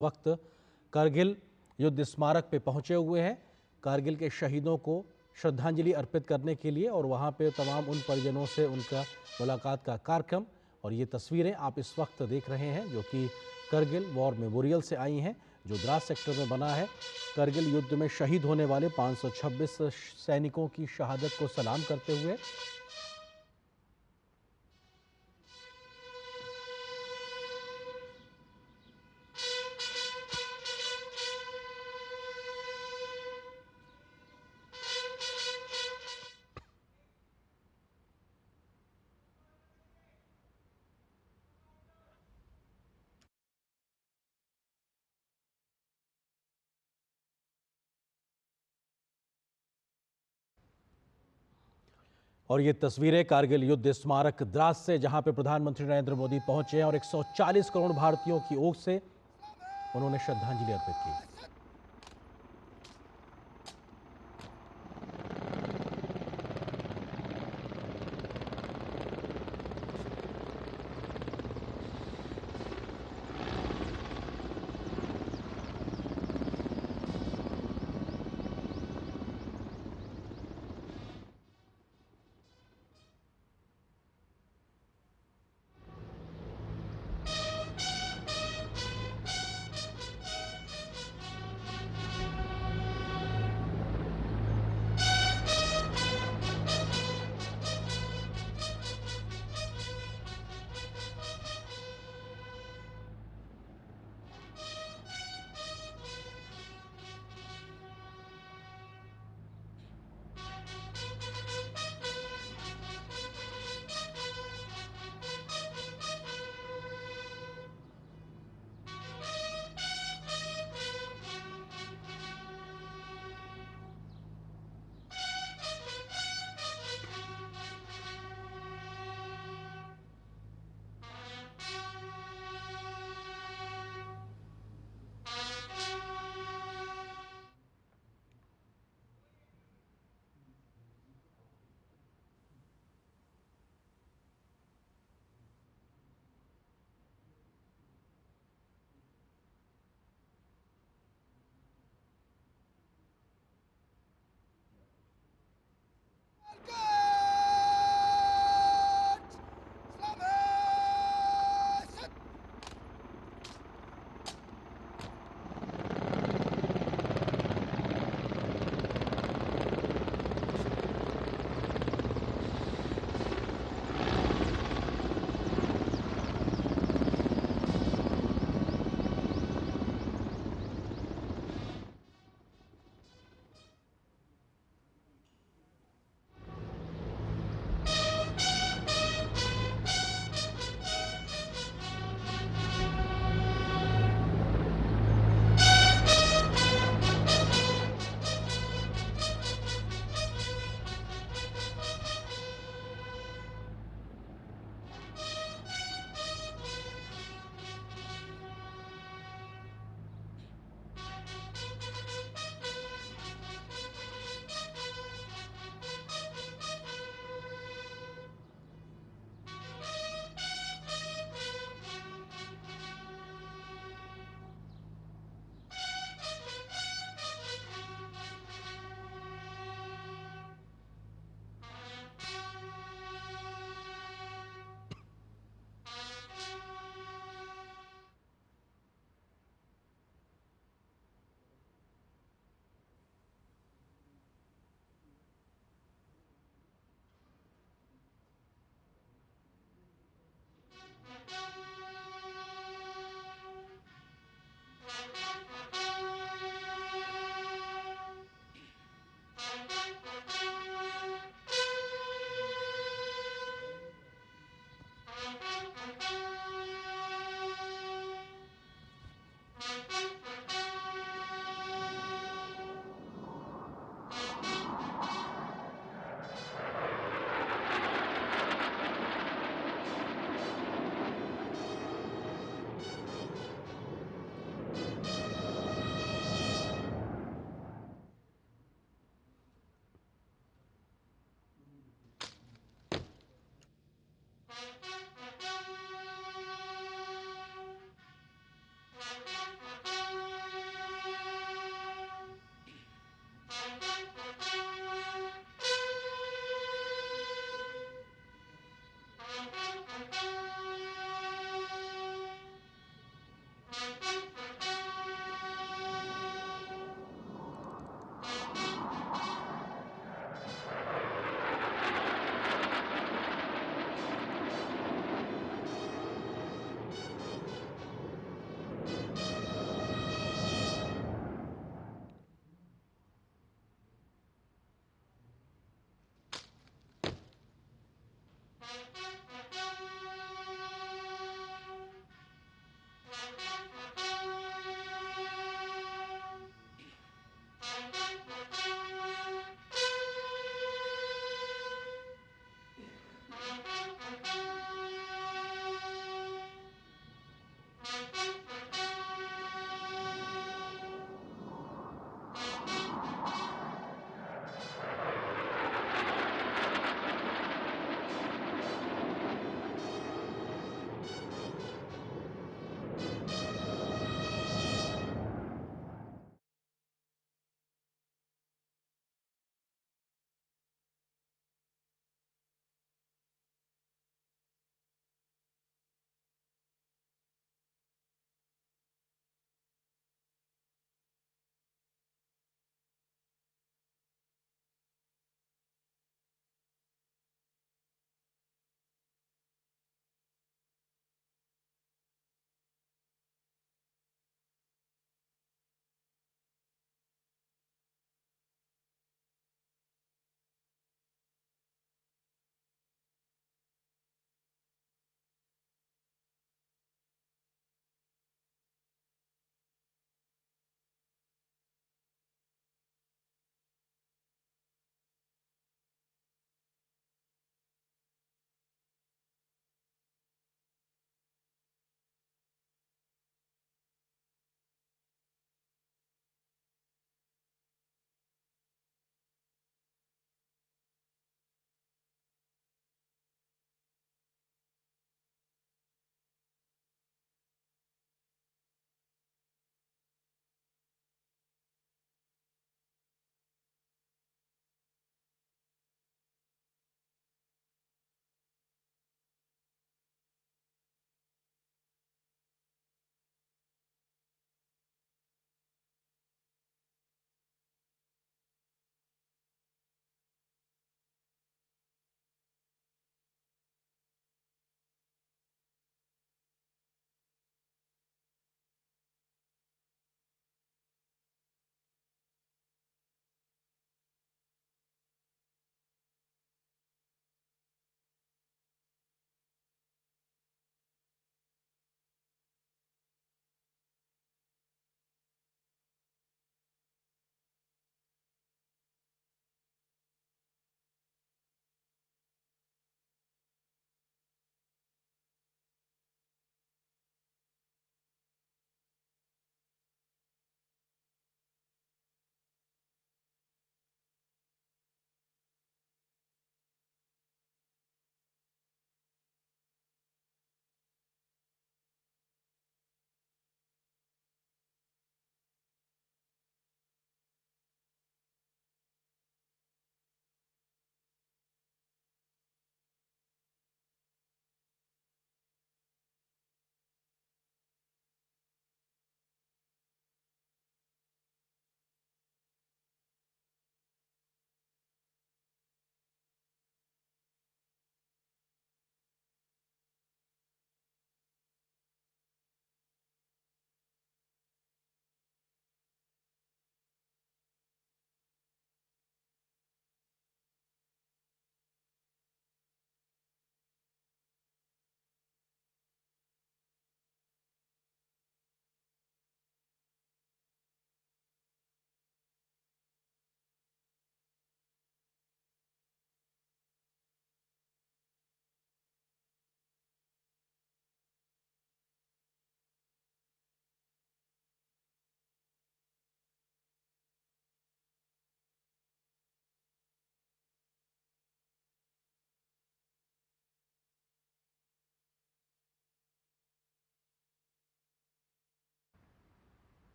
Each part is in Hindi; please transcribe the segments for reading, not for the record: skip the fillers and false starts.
वक्त कारगिल युद्ध स्मारक पे पहुंचे हुए हैं कारगिल के शहीदों को श्रद्धांजलि अर्पित करने के लिए और वहां पे तमाम उन परिजनों से उनका मुलाकात का कार्यक्रम। और ये तस्वीरें आप इस वक्त देख रहे हैं जो कि कारगिल वॉर मेमोरियल से आई हैं, जो द्रास सेक्टर में बना है। कारगिल युद्ध में शहीद होने वाले 526 सैनिकों की शहादत को सलाम करते हुए और ये तस्वीरें कारगिल युद्ध स्मारक द्रास से, जहां पे प्रधानमंत्री नरेंद्र मोदी पहुंचे हैं और 140 करोड़ भारतीयों की ओर से उन्होंने श्रद्धांजलि अर्पित की।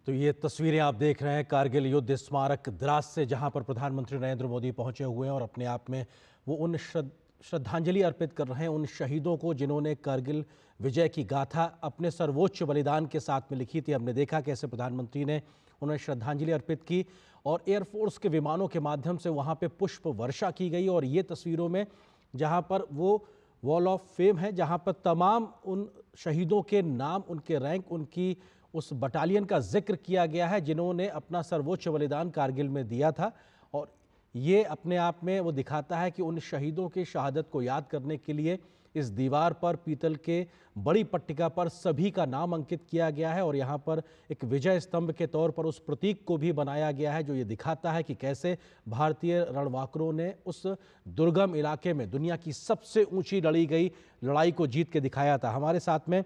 तो ये तस्वीरें आप देख रहे हैं कारगिल युद्ध स्मारक द्रास से, जहां पर प्रधानमंत्री नरेंद्र मोदी पहुंचे हुए हैं और अपने आप में वो उन श्रद्धांजलि अर्पित कर रहे हैं उन शहीदों को जिन्होंने कारगिल विजय की गाथा अपने सर्वोच्च बलिदान के साथ में लिखी थी। हमने देखा कैसे प्रधानमंत्री ने उन्हें श्रद्धांजलि अर्पित की और एयरफोर्स के विमानों के माध्यम से वहाँ पे पुष्प वर्षा की गई। और ये तस्वीरों में जहाँ पर वो वॉल ऑफ फेम है, जहाँ पर तमाम उन शहीदों के नाम, उनके रैंक, उनकी उस बटालियन का जिक्र किया गया है जिन्होंने अपना सर्वोच्च बलिदान कारगिल में दिया था। और ये अपने आप में वो दिखाता है कि उन शहीदों की शहादत को याद करने के लिए इस दीवार पर पीतल के बड़ी पट्टिका पर सभी का नाम अंकित किया गया है और यहाँ पर एक विजय स्तंभ के तौर पर उस प्रतीक को भी बनाया गया है जो ये दिखाता है कि कैसे भारतीय रणबांकुरों ने उस दुर्गम इलाके में दुनिया की सबसे ऊंची लड़ी गई लड़ाई को जीत के दिखाया था। हमारे साथ में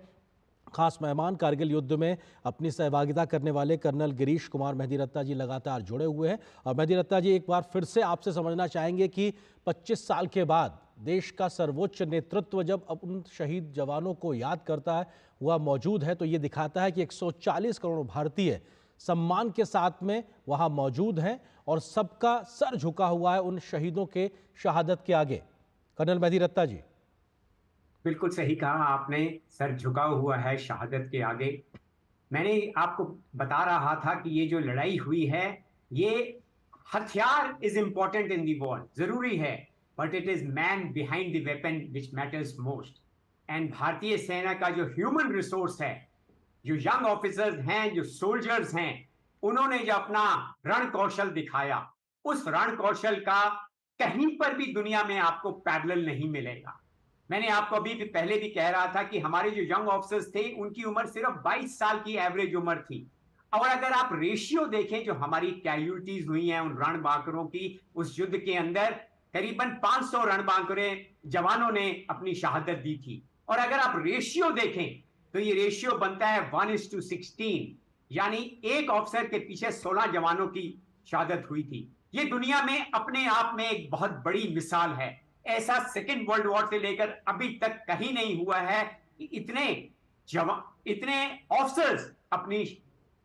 खास मेहमान सार्गिल युद्ध में अपनी सहभागिता करने वाले कर्नल गिरीश कुमार मेहदी रत्ता जी लगातार जुड़े हुए हैं। और मेहदी रत्ता जी, एक बार फिर से आपसे समझना चाहेंगे कि 25 साल के बाद देश का सर्वोच्च नेतृत्व जब अब उन शहीद जवानों को याद करता है, वह मौजूद है, तो ये दिखाता है कि 140 करोड़ भारतीय सम्मान के साथ में वहाँ मौजूद हैं और सबका सर झुका हुआ है उन शहीदों के शहादत के आगे। कर्नल मेहदी रत्ता जी। बिल्कुल सही कहा आपने, सर झुका हुआ है शहादत के आगे। मैंने आपको बता रहा था कि ये जो लड़ाई हुई है, ये हथियार is important in the war, जरूरी है, but it is man behind the weapon which matters most. And भारतीय सेना का जो ह्यूमन रिसोर्स है, जो यंग ऑफिसर्स हैं, जो सोल्जर्स हैं, उन्होंने जो अपना रण कौशल दिखाया, उस रण कौशल का कहीं पर भी दुनिया में आपको पैरेलल नहीं मिलेगा। मैंने आपको अभी भी पहले भी कह रहा था कि हमारे जो यंग ऑफिसर्स थे, उनकी उम्र सिर्फ 22 साल की एवरेज उम्र थी। और अगर आप रेशियो देखें जो हमारी कैजुअलिटीज हुई हैं उन रणबांकुरों की, उस युद्ध के अंदर करीबन 500 रणबांकुरे जवानों ने अपनी शहादत दी थी। और अगर आप रेशियो देखें तो ये रेशियो बनता है 1:16, यानी एक ऑफिसर के पीछे 16 जवानों की शहादत हुई थी। ये दुनिया में अपने आप में एक बहुत बड़ी मिसाल है। ऐसा सेकेंड वर्ल्ड वॉर से लेकर अभी तक कहीं नहीं हुआ है कि इतने ऑफिसर्स अपनी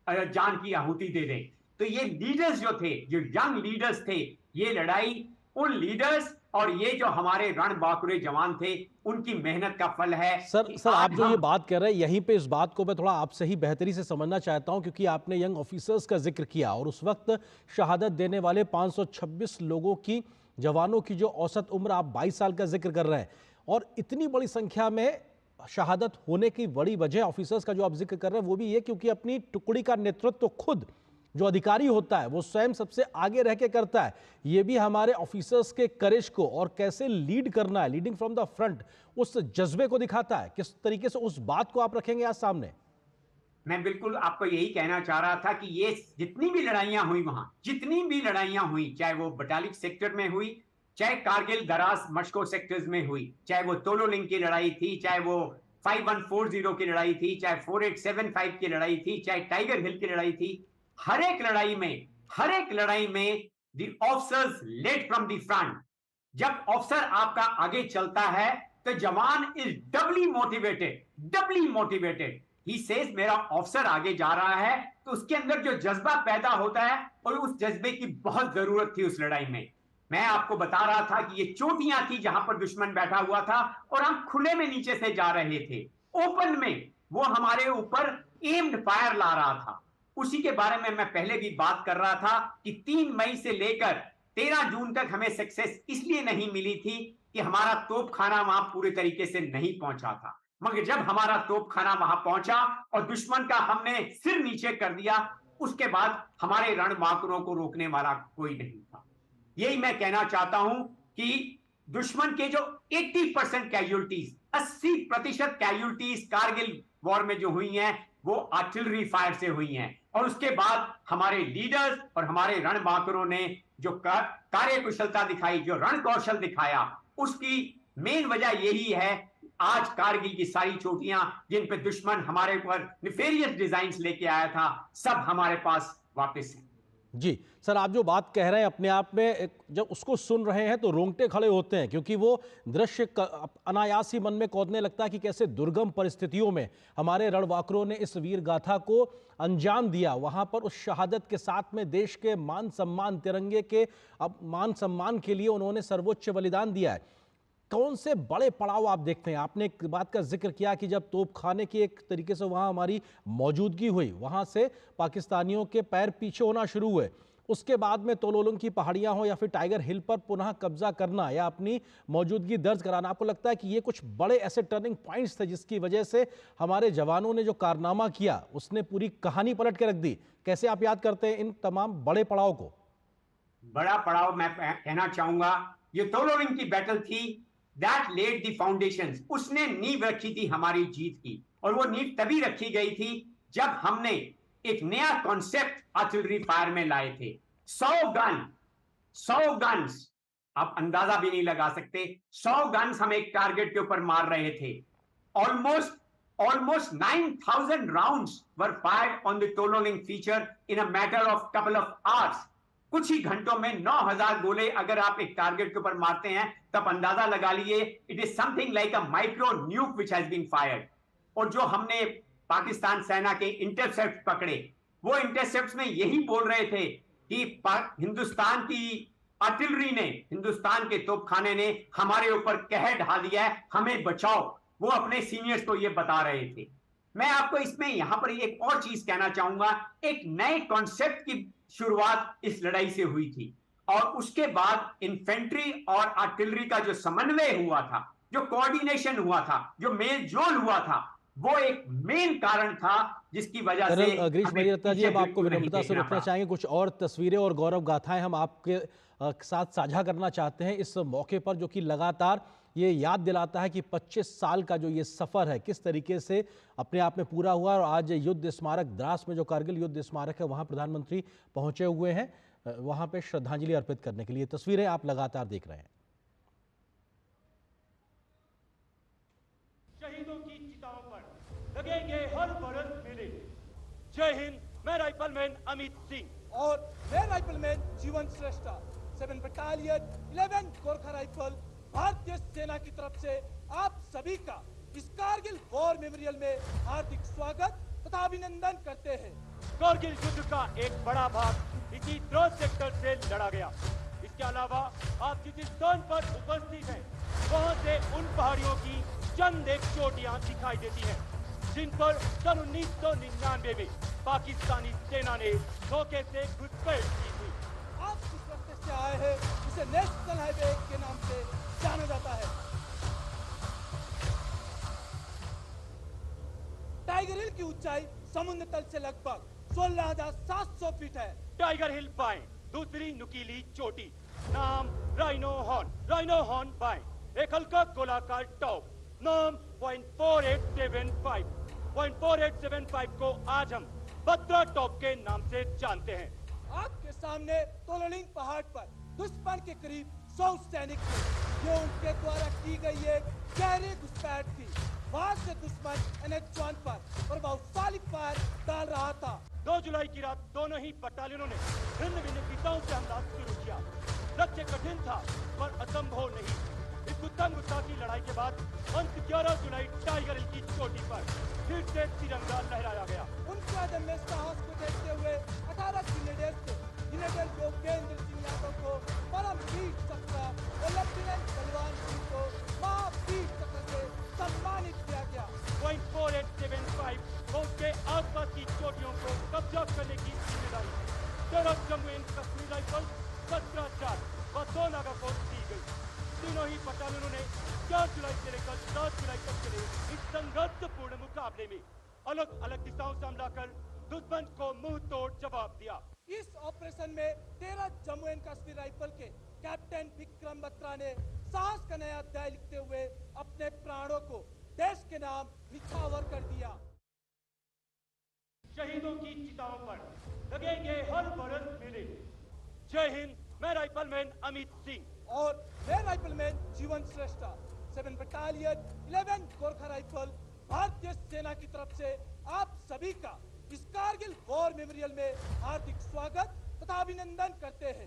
जान की आहुति दे दें। तो ये लीडर्स जो थे, जो यंग लीडर्स थे, ये लड़ाई उन लीडर्स और ये जो हमारे रणबांकुरे जवान थे, उनकी मेहनत का फल है। सर आप जो ये बात कर रहे हैं, यहीं पे इस बात को मैं थोड़ा आपसे ही बेहतरी से समझना चाहता हूं, क्योंकि आपने यंग ऑफिसर्स का जिक्र किया और उस वक्त शहादत देने वाले 526 लोगों की, जवानों की जो औसत उम्र आप 22 साल का जिक्र कर रहे हैं, और इतनी बड़ी संख्या में शहादत होने की बड़ी वजह ऑफिसर्स का जो आप जिक्र कर रहे हैं वो भी ये क्योंकि अपनी टुकड़ी का नेतृत्व खुद जो अधिकारी होता है वो स्वयं सबसे आगे रह के करता है। ये भी हमारे ऑफिसर्स के करेज को और कैसे लीड करना है, लीडिंग फ्रॉम द फ्रंट, उस जज्बे को दिखाता है। किस तरीके से उस बात को आप रखेंगे आज सामने? मैं बिल्कुल आपको यही कहना चाह रहा था कि ये जितनी भी लड़ाइयां हुई, वहां जितनी भी लड़ाइयां हुई, चाहे वो बटालिक सेक्टर में हुई, चाहे कारगिल दरास मशको सेक्टर्स में हुई, चाहे वो तोलोलिंग की लड़ाई थी, चाहे वो 5140 की लड़ाई थी, चाहे 4875 की लड़ाई थी, चाहे टाइगर हिल की लड़ाई थी, हर एक लड़ाई में the officers led from the front. जब ऑफिसर आपका आगे चलता है तो जवान is doubly motivated. He says मेरा ऑफिसर आगे जा रहा है, तो उसके अंदर जो जज्बा पैदा होता है, और उस जज्बे की बहुत जरूरत थी उस लड़ाई में। मैं आपको बता रहा था कि ये चोटियां थी जहां पर दुश्मन बैठा हुआ था और हम खुले में नीचे से जा रहे थे, ओपन में वो हमारे ऊपर एम्ड फायर ला रहा था। उसी के बारे में मैं पहले भी बात कर रहा था कि 3 मई से लेकर 13 जून तक हमें सक्सेस इसलिए नहीं मिली थी कि हमारा तोपखाना वहां पूरे तरीके से नहीं पहुंचा था। मगर जब हमारा तोपखाना वहां पहुंचा और दुश्मन का हमने सिर नीचे कर दिया, उसके बाद हमारे रणबांकुरों को रोकने वाला कोई नहीं था। यही मैं कहना चाहता हूं कि दुश्मन के जो 80% कैजुअलिटीज, 80% कैजुअलिटीज कारगिल वॉर में जो हुई हैं, वो आर्टिलरी फायर से हुई हैं। और उसके बाद हमारे लीडर्स और हमारे रणबांकुरों ने जो कार्य कुशलता दिखाई, जो रण कौशल दिखाया, उसकी मेन वजह यही है आज कारगिल की सारी चोटियां जिन पे दुश्मन हमारे ऊपर निफेरियस डिजाइन्स लेके आया था, सब हमारे पास वापस है। जी सर, आप जो बात कह रहे हैं अपने आप में जब उसको सुन रहे हैं तो रोंगटे खड़े होते हैं, क्योंकि वो दृश्य अनायास ही मन में कौंधने लगता है कि कैसे दुर्गम परिस्थितियों में हमारे रणबांकुरों ने इस वीर गाथा को अंजाम दिया। वहां पर उस शहादत के साथ में देश के मान सम्मान, तिरंगे के मान सम्मान के लिए उन्होंने सर्वोच्च बलिदान दिया है। कौन से बड़े पड़ाव आप देखते हैं? आपने एक बात का जिक्र किया कि जब तोपखाने की एक तरीके से वहां हमारी मौजूदगी हुई, वहां से पाकिस्तानियों के पैर पीछे होना शुरू हुए, उसके बाद में तोलोलुंग की पहाड़ियां हो या फिर टाइगर हिल पर पुनः कब्जा करना या अपनी मौजूदगी दर्ज कराना, आपको लगता है कि ये कुछ बड़े ऐसे टर्निंग पॉइंट्स थे जिसकी वजह से हमारे जवानों ने जो कारनामा किया उसने पूरी कहानी पलट के रख दी? कैसे आप याद करते हैं इन तमाम बड़े पड़ाव को? बड़ा पड़ाव मैं कहना चाहूंगा, ये तोलोलिंग की बैटल थी, दैट लेड द फाउंडेशंस। उसने नींव रखी थी हमारी जीत की, और वो नींव तभी रखी गई थी जब हमने एक नया कॉन्सेप्ट आर्टिलरी फायर में लाए थे। 100 गन्स, आप अंदाजा भी नहीं लगा सकते, 100 गन्स हम एक टारगेट के ऊपर मार रहे थे। almost 9,000 rounds were fired on the Tololing feature in a matter of couple of hours. कुछ ही घंटों में 9,000 गोले अगर आप एक टारगेट के ऊपर मारते हैं, तब अंदाजा लगा लिए it is something like a micro nuke which has been fired. और जो हमने पाकिस्तान सेना के इंटरसेप्ट पकड़े, वो इंटरसेप्ट में यही बोल रहे थे कि हिंदुस्तान की आर्टिलरी ने, हिंदुस्तान के तोपखाने ने हमारे ऊपर कहर ढा दिया है, हमें बचाओ। वो अपने सीनियर्स को ये बता रहे थे। मैं आपको इसमें यहां पर एक और चीज कहना चाहूंगा, एक नए कॉन्सेप्ट की शुरुआत इस लड़ाई से हुई थी, और उसके बाद इन्फेंट्री और आर्टिलरी का जो समन्वय हुआ था, जो कोऑर्डिनेशन हुआ था, जो मेल जोल हुआ था, वो एक मेन कारण था जिसकी वजह से जनरल ग्रीश मरियत्ता जी, अब आपको विनम्रता से रुकना चाहेंगे। कुछ और तस्वीरें और गौरव गाथाएं हम आपके साथ साझा करना चाहते हैं इस मौके पर, जो कि लगातार ये याद दिलाता है कि 25 साल का जो ये सफ़र है किस तरीके से अपने आप में पूरा हुआ। और आज युद्ध स्मारक द्रास में, जो कारगिल युद्ध स्मारक है, वहाँ प्रधानमंत्री पहुँचे हुए हैं वहाँ पे श्रद्धांजलि अर्पित करने के लिए। तस्वीरें आप लगातार देख रहे हैं। शहीदों की चिताओं पर लगेंगे हर बरस मेले। जय हिंद, मैं राइफलमैन अमित सिंह। और मैं राइफलमैन जीवन श्रेष्ठ, 7 बटालियन 11 गोरखा राइफल भारतीय सेना की तरफ से आप सभी का इस कारगिल वॉर मेमोरियल में हार्दिक स्वागत तथा अभिनंदन करते हैं। कारगिल युद्ध का एक बड़ा भाग इसी द्रोह सेक्टर से लड़ा गया। इसके अलावा आप जिस स्थान पर उपस्थित हैं, वहां से उन पहाड़ियों की चंद एक चोटियां दिखाई देती हैं, जिन पर सन 1999 में पाकिस्तानी सेना ने धोखे से घुसपैठ की थी। आप जिस रास्ते से आए हैं उसे नेशनल हाईवे के नाम से जाना जाता है। टाइगर हिल की ऊंचाई समुद्र तल से लगभग 16,700 फीट है। टाइगर हिल बाएं, दूसरी नुकीली चोटी, नाम राइनो हॉर्न बाएं, एक हल्का गोलाकार टॉप, नाम 0.4875। 0.4875 को आज हम बद्रा टॉप के नाम से जानते हैं। आपके सामने तोलोलिंग पहाड़ पर दुश्मन के करीब 100 सैनिक थे। ये उनके द्वारा की गई एक गहरी घुसपैठ थी। वहां से दुश्मन NH-1 पर प्रभावशाली फायर डाल रहा था। 2 जुलाई की रात दोनों ही बटालियनों ने भिन्न भिन्न दिशाओं से हमला शुरू किया। लक्ष्य कठिन था पर असंभव नहीं। इस गुस्सा की लड़ाई के बाद अंत 11 जुलाई टाइगर हिल की चोटी पर फिर से तिरंगा लहराया गया। उनके अदम्य साहस को देखते हुए 18 ग्रेनेडियर्स थे, ग्रेनेडियर योगेंद्र सिंह यादव को परमवीर चक्र और लेफ्टिनेंट बलवान सिंह को महावीर चक्र से सम्मानित किया गया। 0.4875 को उसके आसपास की चोटियों को कब्जा करने की जिम्मेदारी 13 जम्मू एंड कश्मीर राइफल, 17 चार व 2 नागा को दी गई। तीनों ही बटालियनों ने 4 जुलाई से लेकर 7 जुलाई तक चले इस संघर्षपूर्ण मुकाबले में अलग अलग दिशाओं से हमला कर दुश्मन को मुंह तोड़ जवाब दिया। इस ऑपरेशन में 13 जम्मू एंड कश्मीर राइफल के कैप्टन विक्रम बत्रा ने साहस का नया अध्याय लिखते हुए अपने प्राणों को देश के नाम निछावर कर दिया। शहीदों की चिताओं पर लगेंगे हर बरस मेले। जय हिंद, मैं राइफलमैन अमित सिंह। और मैं राइफलमैन जीवन श्रेष्ठ, 7 बटालियन 11 गोरखा राइफल भारतीय सेना की तरफ से आप सभी का इस कारगिल वॉर मेमोरियल में हार्दिक स्वागत तथा अभिनंदन करते हैं।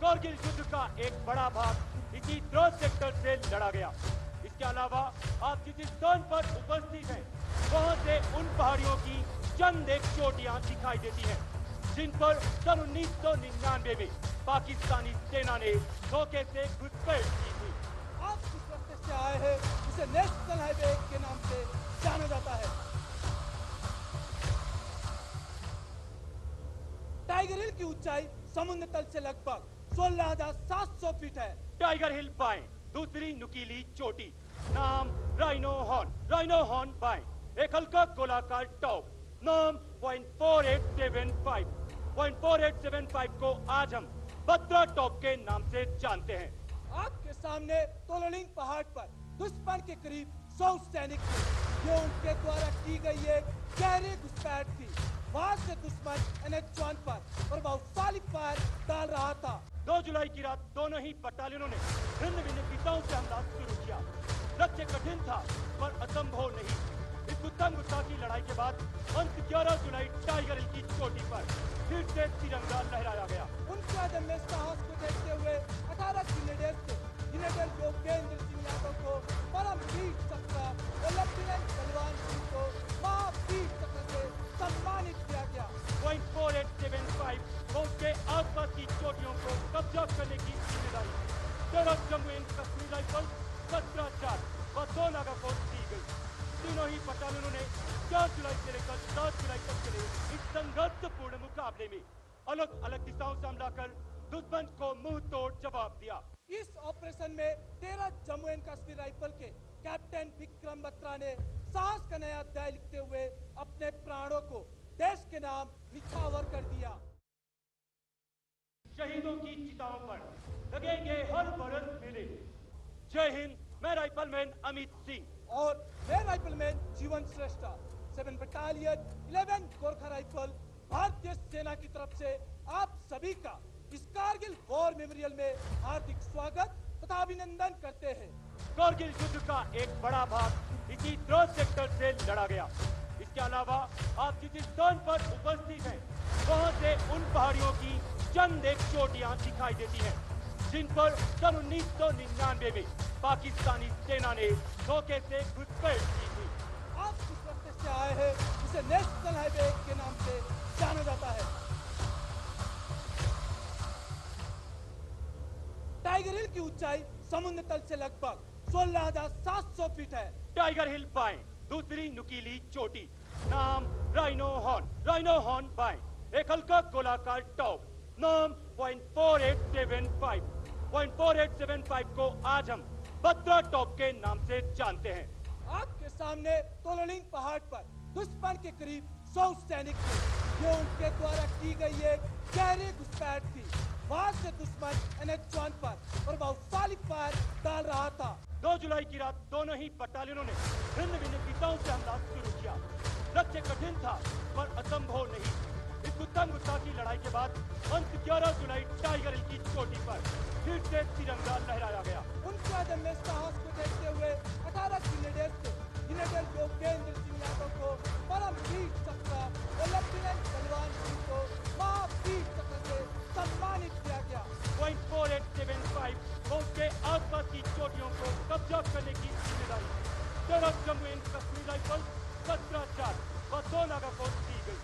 कारगिल युद्ध का एक बड़ा भाग इसी द्रोण सेक्टर से लड़ा गया। इसके अलावा आप जिस स्थान पर उपस्थित हैं, वहां से उन पहाड़ियों की चंद एक चोटियां दिखाई देती हैं, जिन पर सन 1999 में पाकिस्तानी सेना ने धोखे से घुसपैठ की थी। आप जिस रास्ते से आए हैं उसे नेशनल हाईवे के नाम से जाना जाता है। टाइगर हिल की ऊंचाई समुद्र तल से लगभग 16,700 फीट है। टाइगर हिल बाएं, दूसरी नुकीली चोटी, नाम राइनो हॉर्न बाएं, एक हल्का गोलाकार टॉप, नाम 0.4875 को आज हम बत्रा टॉप के नाम से जानते हैं। आपके सामने तोललिंग पहाड़ पर दुश्मन के करीब 100 सैनिक थे। ये उनके द्वारा की गई एक गहरी घुसपैठ थी। वहां से दुश्मन NH-1 पर प्रभावशाली फायर डाल रहा था। 2 जुलाई की रात दोनों ही बटालियनों ने भिन्न भिन्न दिशाओं से हमला शुरू किया। लक्ष्य कठिन था पर असंभव नहीं। इस उत्तम गुस्सा की लड़ाई के बाद अंत 11 जुलाई टाइगर हिल की चोटी पर फिर से तिरंगा लहराया गया। उनके अदम्य साहस को देखते हुए 18 ग्रेनेडियर्स थे, जिन्हें योगेंद्र सिंह यादव को परमवीर चक्र और लेफ्टिनेंट बलवान सिंह को महावीर चक्र से सम्मानित किया गया। 0.4875 फौज के आसपास की चोटियों को कब्जा करने की जिम्मेदारी जम्मू एंड कश्मीर राइफल्स 17-4 व 2 नागा को दी गई। तीनों ही बटालियनों ने 4 जुलाई से लेकर 7 जुलाई तक चले इस संघर्षपूर्ण मुकाबले में अलग अलग दिशाओं से हमला कर दुश्मन को मुंह तोड़ जवाब दिया। इस ऑपरेशन में 13 जम्मू एंड कश्मीर राइफल के कैप्टन विक्रम बत्रा ने साहस का नया अध्याय लिखते हुए अपने प्राणों को देश के नाम निछावर कर दिया। शहीदों की चिताओं पर लगेंगे हर बरस मेले। जय हिंद, मैं राइफलमैन अमित सिंह और मैं राइफलमैन जीवन श्रेष्ठ 7 बटालियन 11 गोरखा राइफल भारतीय सेना की तरफ से आप सभी का इस कारगिल वॉर मेमोरियल में हार्दिक स्वागत तथा अभिनंदन करते हैं। कारगिल युद्ध का एक बड़ा भाग इसी द्रोण सेक्टर से लड़ा गया। इसके अलावा आप जिस स्थान पर उपस्थित हैं, वहां से उन पहाड़ियों की चंद एक चोटियां दिखाई देती हैं, जिन पर सन 1999 में पाकिस्तानी सेना ने धोखे से घुसपैठ की थी। आप जिस रास्ते से आए हैं उसे नेशनल हाईवे के नाम से जाना जाता है। टाइगर हिल की ऊंचाई समुद्र तल से लगभग 16,700 फीट है। टाइगर हिल बाएं, दूसरी नुकीली चोटी, नाम राइनो हॉर्न बाएं, एक हल्का गोलाकार टॉप, नाम 0.4875 को आज हम बत्रा टॉप के नाम से जानते हैं। आपके सामने तोललिंग पहाड़ पर दुश्मन के करीब 100 सैनिक थे। ये उनके द्वारा की गई एक गहरी घुसपैठ थी। वहां से दुश्मन NH-1 पर प्रभावशाली फायर डाल रहा था। 2 जुलाई की रात दोनों ही बटालियनों ने भिन्न भिन्न दिशाओं से हमला शुरू किया। लक्ष्य कठिन था पर असंभव नहीं। इस उत्तम गुस्सा की लड़ाई के बाद अंत 11 जुलाई टाइगर हिल की चोटी पर फिर से तिरंगा लहराया गया। उनके अदम्य साहस को देखते हुए 18 ग्रेनेडियर्स थे, जिन्हें योगेंद्र सिंह यादव को परमवीर चक्र और लेफ्टिनेंट बलवान सिंह को महावीर चक्र से सम्मानित किया गया। 0.4875 फौज के आसपास की चोटियों को कब्जा करने की जिम्मेदारी जम्मू एंड कश्मीर राइफल्स 17-4 व 2 नागा को दी गई।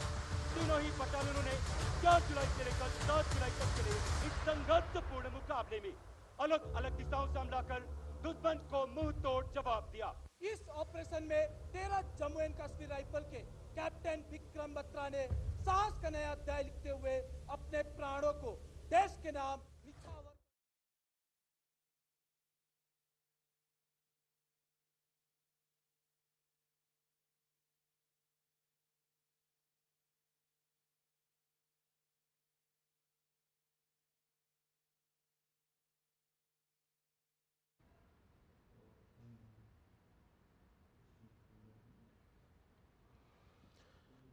तीनों ही बटालियनों ने 4 जुलाई से लेकर 7 जुलाई तक चले इस संघर्षपूर्ण मुकाबले में अलग अलग दिशाओं से हमला कर दुश्मन को मुंह तोड़ जवाब दिया। इस ऑपरेशन में 13 जम्मू एंड कश्मीर राइफल के कैप्टन विक्रम बत्रा ने साहस का नया अध्याय लिखते हुए अपने प्राणों को देश के नाम निछावर।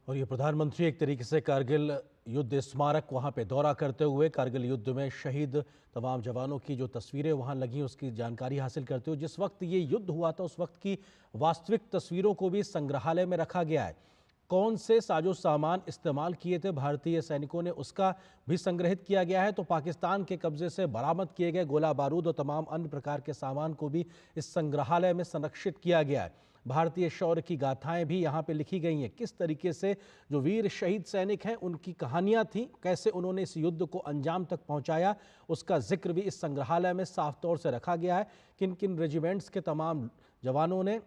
और ये प्रधानमंत्री एक तरीके से कारगिल युद्ध स्मारक वहाँ पे दौरा करते हुए कारगिल युद्ध में शहीद तमाम जवानों की जो तस्वीरें वहाँ लगी उसकी जानकारी हासिल करते हुए, जिस वक्त ये युद्ध हुआ था उस वक्त की वास्तविक तस्वीरों को भी संग्रहालय में रखा गया है। कौन से साजो सामान इस्तेमाल किए थे भारतीय सैनिकों ने, उसका भी संग्रहित किया गया है। तो पाकिस्तान के कब्जे से बरामद किए गए गोला बारूद और तमाम अन्य प्रकार के सामान को भी इस संग्रहालय में संरक्षित किया गया है। भारतीय शौर्य की गाथाएं भी यहाँ पे लिखी गई हैं। किस तरीके से जो वीर शहीद सैनिक हैं उनकी कहानियाँ थीं, कैसे उन्होंने इस युद्ध को अंजाम तक पहुँचाया, उसका जिक्र भी इस संग्रहालय में साफ तौर से रखा गया है। किन किन रेजिमेंट्स के तमाम जवानों ने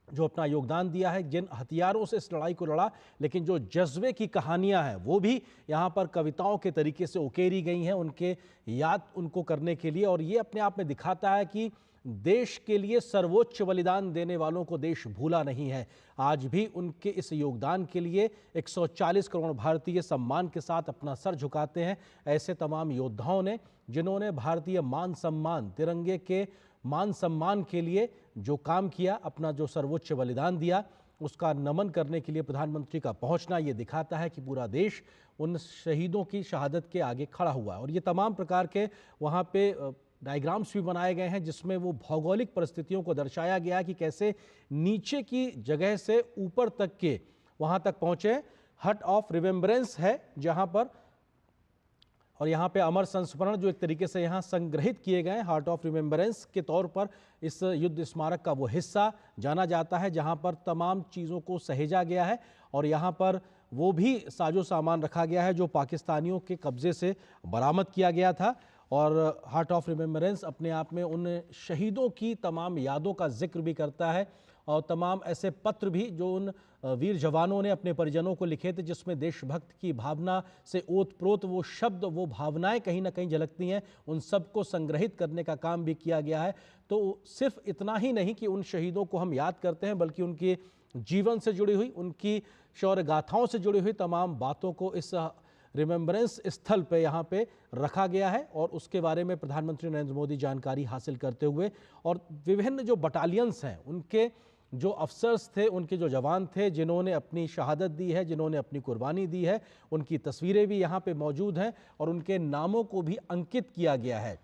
जो अपना योगदान दिया है, जिन हथियारों से इस लड़ाई को लड़ा, लेकिन जो जज्बे की कहानियां हैं वो भी यहाँ पर कविताओं के तरीके से उकेरी गई हैं उनके याद उनको करने के लिए। और ये अपने आप में दिखाता है कि देश के लिए सर्वोच्च बलिदान देने वालों को देश भूला नहीं है। आज भी उनके इस योगदान के लिए 140 करोड़ भारतीय सम्मान के साथ अपना सर झुकाते हैं। ऐसे तमाम योद्धाओं ने जिन्होंने भारतीय मान सम्मान, तिरंगे के मान सम्मान के लिए जो काम किया, अपना जो सर्वोच्च बलिदान दिया, उसका नमन करने के लिए प्रधानमंत्री का पहुंचना ये दिखाता है कि पूरा देश उन शहीदों की शहादत के आगे खड़ा हुआ है। और ये तमाम प्रकार के वहाँ पे डायग्राम्स भी बनाए गए हैं जिसमें वो भौगोलिक परिस्थितियों को दर्शाया गया है कि कैसे नीचे की जगह से ऊपर तक के वहाँ तक पहुँचे। हट ऑफ रिमेम्बरेंस है जहाँ पर, और यहाँ पे अमर संस्मरण जो एक तरीके से यहाँ संग्रहित किए गए हार्ट ऑफ रिमेम्बरेंस के तौर पर इस युद्ध स्मारक का वो हिस्सा जाना जाता है जहाँ पर तमाम चीज़ों को सहेजा गया है। और यहाँ पर वो भी साजो सामान रखा गया है जो पाकिस्तानियों के कब्जे से बरामद किया गया था। और हार्ट ऑफ रिमेम्बरेंस अपने आप में उन शहीदों की तमाम यादों का जिक्र भी करता है और तमाम ऐसे पत्र भी जो उन वीर जवानों ने अपने परिजनों को लिखे थे जिसमें देशभक्त की भावना से ओतप्रोत वो शब्द, वो भावनाएं कहीं ना कहीं झलकती हैं। उन सब को संग्रहित करने का काम भी किया गया है। तो सिर्फ इतना ही नहीं कि उन शहीदों को हम याद करते हैं, बल्कि उनके जीवन से जुड़ी हुई, उनकी शौर्य गाथाओं से जुड़ी हुई तमाम बातों को इस रिमेम्बरेंस स्थल पे यहाँ पे रखा गया है। और उसके बारे में प्रधानमंत्री नरेंद्र मोदी जानकारी हासिल करते हुए और विभिन्न जो बटालियंस हैं उनके जो अफसर्स थे, उनके जो जवान थे जिन्होंने अपनी शहादत दी है, जिन्होंने अपनी कुर्बानी दी है, उनकी तस्वीरें भी यहाँ पे मौजूद हैं और उनके नामों को भी अंकित किया गया है।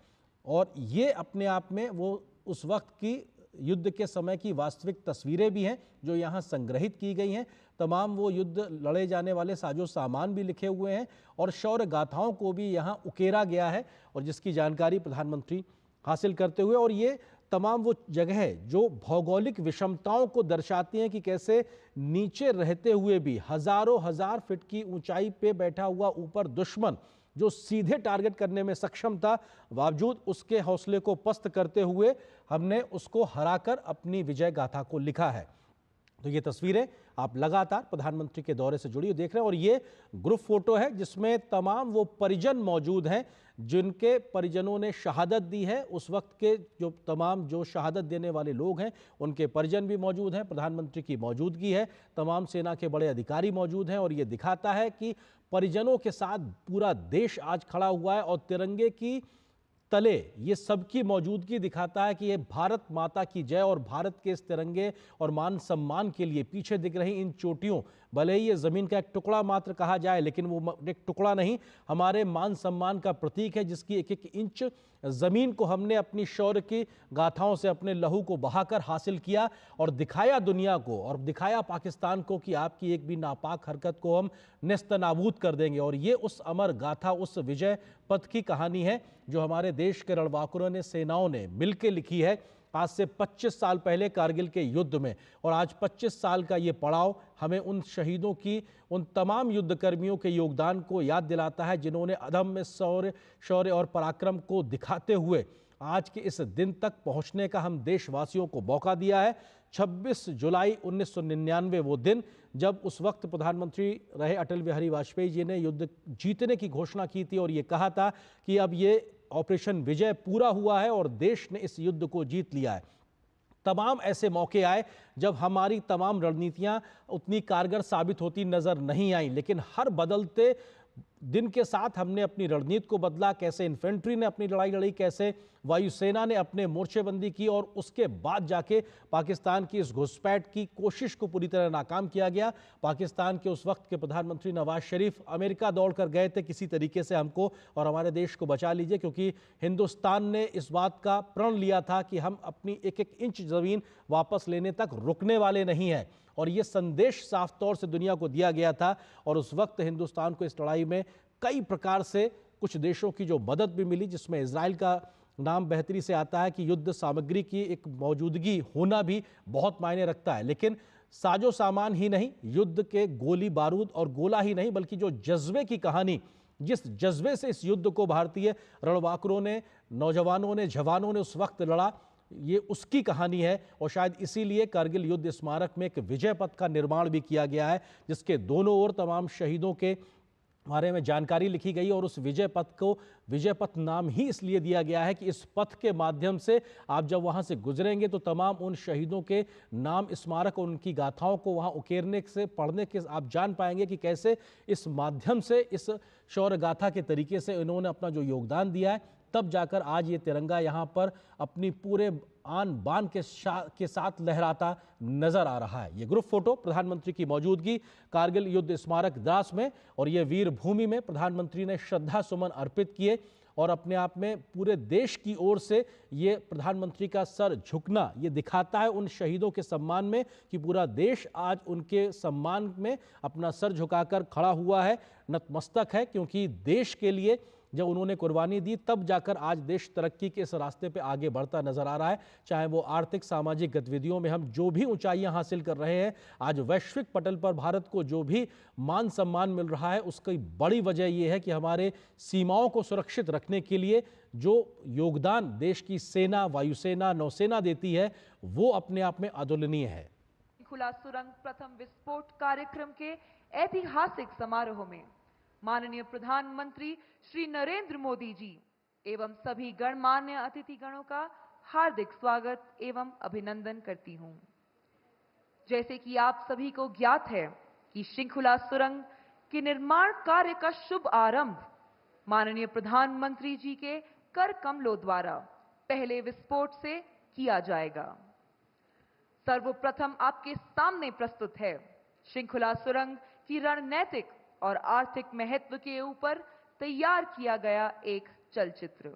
और ये अपने आप में वो उस वक्त की युद्ध के समय की वास्तविक तस्वीरें भी हैं जो यहाँ संग्रहित की गई हैं। तमाम वो युद्ध लड़े जाने वाले साजो सामान भी लिखे हुए हैं और शौर्य गाथाओं को भी यहाँ उकेरा गया है और जिसकी जानकारी प्रधानमंत्री हासिल करते हुए, और ये तमाम वो जगह जो भौगोलिक विषमताओं को दर्शाती हैं कि कैसे नीचे रहते हुए भी हजारों हजार फीट की ऊंचाई पे बैठा हुआ ऊपर दुश्मन जो सीधे टारगेट करने में सक्षम था, बावजूद उसके हौसले को पस्त करते हुए हमने उसको हराकर अपनी विजय गाथा को लिखा है। तो ये तस्वीरें आप लगातार प्रधानमंत्री के दौरे से जुड़ी हुई देख रहे हैं और ये ग्रुप फोटो है जिसमें तमाम वो परिजन मौजूद हैं जिनके परिजनों ने शहादत दी है। उस वक्त के जो तमाम जो शहादत देने वाले लोग हैं उनके परिजन भी मौजूद हैं, प्रधानमंत्री की मौजूदगी है, तमाम सेना के बड़े अधिकारी मौजूद हैं और ये दिखाता है कि परिजनों के साथ पूरा देश आज खड़ा हुआ है और तिरंगे की तले ये सबकी मौजूदगी दिखाता है कि ये भारत माता की जय और भारत के इस तिरंगे और मान सम्मान के लिए पीछे दिख रही इन चोटियों, भले ही ये ज़मीन का एक टुकड़ा मात्र कहा जाए लेकिन वो एक टुकड़ा नहीं, हमारे मान सम्मान का प्रतीक है जिसकी एक एक इंच ज़मीन को हमने अपनी शौर्य की गाथाओं से अपने लहू को बहाकर हासिल किया और दिखाया दुनिया को और दिखाया पाकिस्तान को कि आपकी एक भी नापाक हरकत को हम नेस्तनाबूद कर देंगे। और ये उस अमर गाथा, उस विजय पथ की कहानी है जो हमारे देश के रणबांकुरों ने, सेनाओं ने मिलकर लिखी है आज से 25 साल पहले कारगिल के युद्ध में। और आज 25 साल का ये पड़ाव हमें उन शहीदों की, उन तमाम युद्धकर्मियों के योगदान को याद दिलाता है जिन्होंने अदम्य शौर्य और पराक्रम को दिखाते हुए आज के इस दिन तक पहुंचने का हम देशवासियों को मौका दिया है। 26 जुलाई 1999 वो दिन जब उस वक्त प्रधानमंत्री रहे अटल बिहारी वाजपेयी जी ने युद्ध जीतने की घोषणा की थी और ये कहा था कि अब ये ऑपरेशन विजय पूरा हुआ है और देश ने इस युद्ध को जीत लिया है। तमाम ऐसे मौके आए जब हमारी तमाम रणनीतियां उतनी कारगर साबित होती नजर नहीं आई, लेकिन हर बदलते दिन के साथ हमने अपनी रणनीति को बदला, कैसे इन्फेंट्री ने अपनी लड़ाई लड़ी, कैसे वायुसेना ने अपने मोर्चेबंदी की और उसके बाद जाके पाकिस्तान की इस घुसपैठ की कोशिश को पूरी तरह नाकाम किया गया। पाकिस्तान के उस वक्त के प्रधानमंत्री नवाज शरीफ अमेरिका दौड़ कर गए थे किसी तरीके से हमको और हमारे देश को बचा लीजिए, क्योंकि हिंदुस्तान ने इस बात का प्रण लिया था कि हम अपनी एक एक इंच जमीन वापस लेने तक रुकने वाले नहीं हैं। और ये संदेश साफ तौर से दुनिया को दिया गया था और उस वक्त हिंदुस्तान को इस लड़ाई में कई प्रकार से कुछ देशों की जो मदद भी मिली, जिसमें इजराइल का नाम बेहतरी से आता है कि युद्ध सामग्री की एक मौजूदगी होना भी बहुत मायने रखता है। लेकिन साजो सामान ही नहीं, युद्ध के गोली बारूद और गोला ही नहीं, बल्कि जो जज्बे की कहानी, जिस जज्बे से इस युद्ध को भारतीय रणबांकुरों ने, नौजवानों ने, जवानों ने उस वक्त लड़ा, ये उसकी कहानी है। और शायद इसीलिए कारगिल युद्ध स्मारक में एक विजय पथ का निर्माण भी किया गया है, जिसके दोनों ओर तमाम शहीदों के बारे में जानकारी लिखी गई। और उस विजय पथ को विजय पथ नाम ही इसलिए दिया गया है कि इस पथ के माध्यम से आप जब वहां से गुजरेंगे तो तमाम उन शहीदों के नाम, स्मारक और उनकी गाथाओं को वहां उकेरने से, पढ़ने के आप जान पाएंगे कि कैसे इस माध्यम से, इस शौर्य गाथा के तरीके से इन्होंने अपना जो योगदान दिया है, तब जाकर आज ये तिरंगा यहाँ पर अपनी पूरे आन बान के साथ लहराता नजर आ रहा है। ये ग्रुप फोटो प्रधानमंत्री की मौजूदगी कारगिल युद्ध स्मारक द्रास में और ये वीर भूमि में प्रधानमंत्री ने श्रद्धा सुमन अर्पित किए और अपने आप में पूरे देश की ओर से ये प्रधानमंत्री का सर झुकना ये दिखाता है उन शहीदों के सम्मान में कि पूरा देश आज उनके सम्मान में अपना सर झुकाकर खड़ा हुआ है, नतमस्तक है, क्योंकि देश के लिए जब उन्होंने कुर्बानी दी तब जाकर आज देश तरक्की के इस रास्ते पे आगे बढ़ता नजर आ रहा है। चाहे वो आर्थिक सामाजिक गतिविधियों में हम जो भी ऊंचाइयां हासिल कर रहे हैं, आज वैश्विक पटल पर भारत को जो भी मान सम्मान मिल रहा है, उसकी बड़ी वजह ये है कि हमारे सीमाओं को सुरक्षित रखने के लिए जो योगदान देश की सेना, वायुसेना, नौसेना देती है, वो अपने आप में अतुलनीय है। खुला सुरंग प्रथम विस्फोट कार्यक्रम के ऐतिहासिक समारोह में माननीय प्रधानमंत्री श्री नरेंद्र मोदी जी एवं सभी गणमान्य अतिथिगणों का हार्दिक स्वागत एवं अभिनंदन करती हूं। जैसे कि आप सभी को ज्ञात है कि शृंखला सुरंग के निर्माण कार्य का शुभ आरंभ माननीय प्रधानमंत्री जी के कर कमलों द्वारा पहले विस्फोट से किया जाएगा। सर्वप्रथम आपके सामने प्रस्तुत है शृंखला सुरंग की रणनीतिक और आर्थिक महत्व के ऊपर तैयार किया गया एक चलचित्र।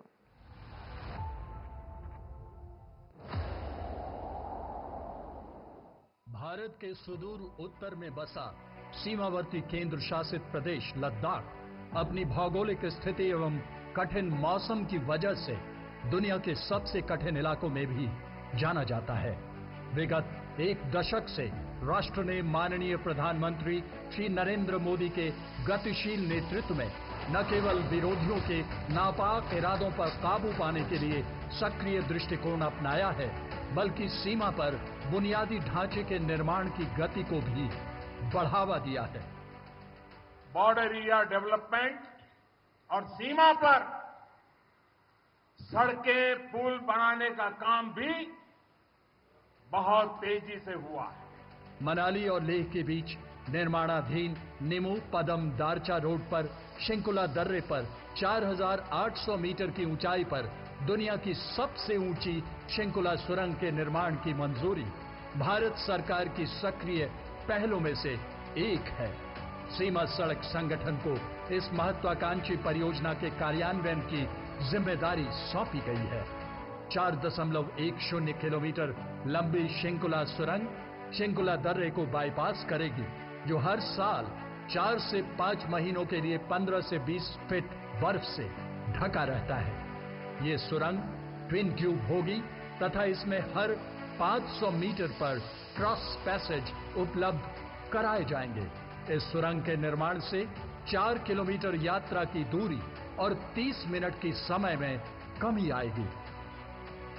भारत के सुदूर उत्तर में बसा सीमावर्ती केंद्र शासित प्रदेश लद्दाख अपनी भौगोलिक स्थिति एवं कठिन मौसम की वजह से दुनिया के सबसे कठिन इलाकों में भी जाना जाता है। विगत एक दशक से राष्ट्र ने माननीय प्रधानमंत्री श्री नरेंद्र मोदी के गतिशील नेतृत्व में न केवल विरोधियों के नापाक इरादों पर काबू पाने के लिए सक्रिय दृष्टिकोण अपनाया है, बल्कि सीमा पर बुनियादी ढांचे के निर्माण की गति को भी बढ़ावा दिया है। बॉर्डर एरिया डेवलपमेंट और सीमा पर सड़कें, पुल बनाने का काम भी बहुत तेजी से हुआ है। मनाली और लेह के बीच निर्माणाधीन निमू पदम दारचा रोड पर शृंखला दर्रे पर 4,800 मीटर की ऊंचाई पर दुनिया की सबसे ऊंची शृंखला सुरंग के निर्माण की मंजूरी भारत सरकार की सक्रिय पहलों में से एक है। सीमा सड़क संगठन को इस महत्वाकांक्षी परियोजना के कार्यान्वयन की जिम्मेदारी सौंपी गई है। 4.10 किलोमीटर लंबी शृंखला सुरंग शृंखला दर्रे को बाईपास करेगी, जो हर साल 4 से 5 महीनों के लिए 15 से 20 फीट बर्फ से ढका रहता है। ये सुरंग ट्विन ट्यूब होगी तथा इसमें हर 500 मीटर पर क्रॉस पैसेज उपलब्ध कराए जाएंगे। इस सुरंग के निर्माण से 4 किलोमीटर यात्रा की दूरी और 30 मिनट की समय में कमी आएगी।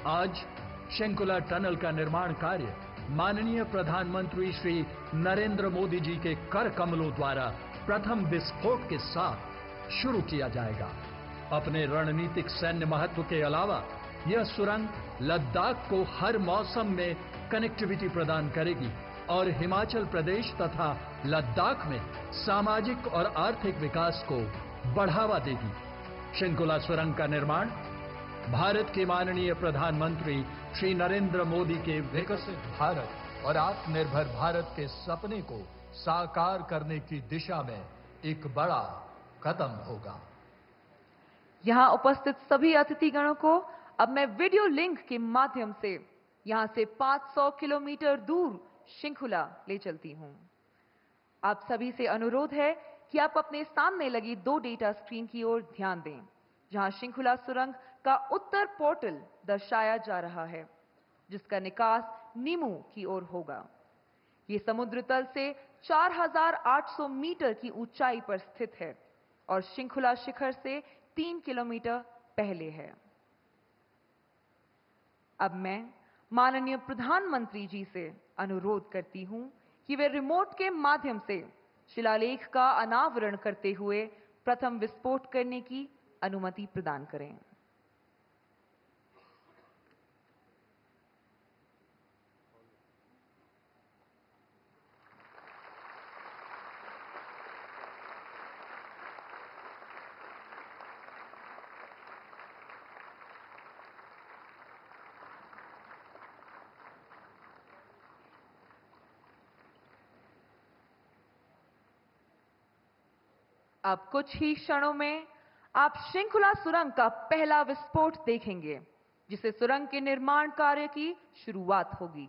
आज शृंखला टनल का निर्माण कार्य माननीय प्रधानमंत्री श्री नरेंद्र मोदी जी के कर कमलों द्वारा प्रथम विस्फोट के साथ शुरू किया जाएगा। अपने रणनीतिक सैन्य महत्व के अलावा यह सुरंग लद्दाख को हर मौसम में कनेक्टिविटी प्रदान करेगी और हिमाचल प्रदेश तथा लद्दाख में सामाजिक और आर्थिक विकास को बढ़ावा देगी। शृंखला सुरंग का निर्माण भारत के माननीय प्रधानमंत्री श्री नरेंद्र मोदी के विकसित भारत और आत्मनिर्भर भारत के सपने को साकार करने की दिशा में एक बड़ा कदम होगा। यहां उपस्थित सभी अतिथिगणों को अब मैं वीडियो लिंक के माध्यम से यहां से 500 किलोमीटर दूर शृंखला ले चलती हूं। आप सभी से अनुरोध है कि आप अपने सामने लगी 2 डेटा स्क्रीन की ओर ध्यान दें, जहां शृंखला सुरंग का उत्तर पोर्टल दर्शाया जा रहा है, जिसका निकास नीमू की ओर होगा। ये समुद्र तल से 4800 मीटर की ऊंचाई पर स्थित है और शृंखला शिखर से 3 किलोमीटर पहले है। अब मैं माननीय प्रधानमंत्री जी से अनुरोध करती हूं कि वे रिमोट के माध्यम से शिलालेख का अनावरण करते हुए प्रथम विस्फोट करने की अनुमति प्रदान करें। अब कुछ ही क्षणों में आप श्रृंखला सुरंग का पहला विस्फोट देखेंगे, जिससे सुरंग के निर्माण कार्य की शुरुआत होगी।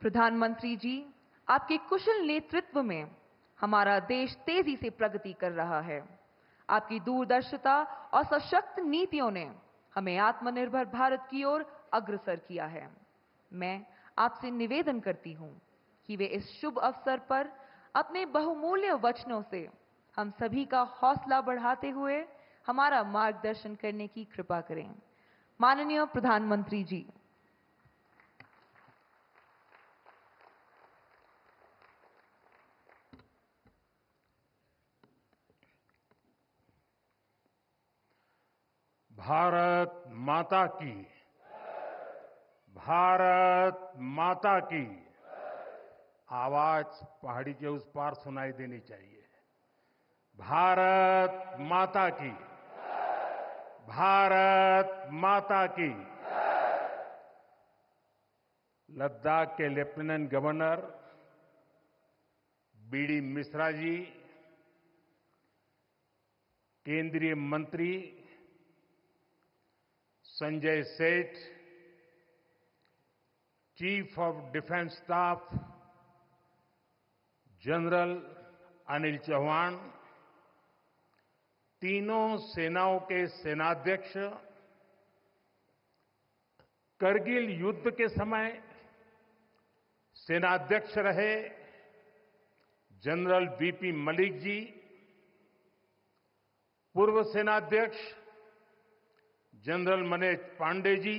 प्रधानमंत्री जी, आपके कुशल नेतृत्व में हमारा देश तेजी से प्रगति कर रहा है। आपकी दूरदर्शिता और सशक्त नीतियों ने हमें आत्मनिर्भर भारत की ओर अग्रसर किया है। मैं आपसे निवेदन करती हूं कि वे इस शुभ अवसर पर अपने बहुमूल्य वचनों से हम सभी का हौसला बढ़ाते हुए हमारा मार्गदर्शन करने की कृपा करें। माननीय प्रधानमंत्री जी। भारत माता की, भारत माता की आवाज पहाड़ी के उस पार सुनाई देनी चाहिए। भारत माता की, भारत माता की। लद्दाख के lieutenant governor BD Mishra ji, केंद्रीय मंत्री Sanjay Seth, chief of defence staff general Anil Chauhan, तीनों सेनाओं के सेनाध्यक्ष, करगिल युद्ध के समय सेनाध्यक्ष रहे जनरल वीपी मलिक जी, पूर्व सेनाध्यक्ष जनरल मनोज पांडे जी,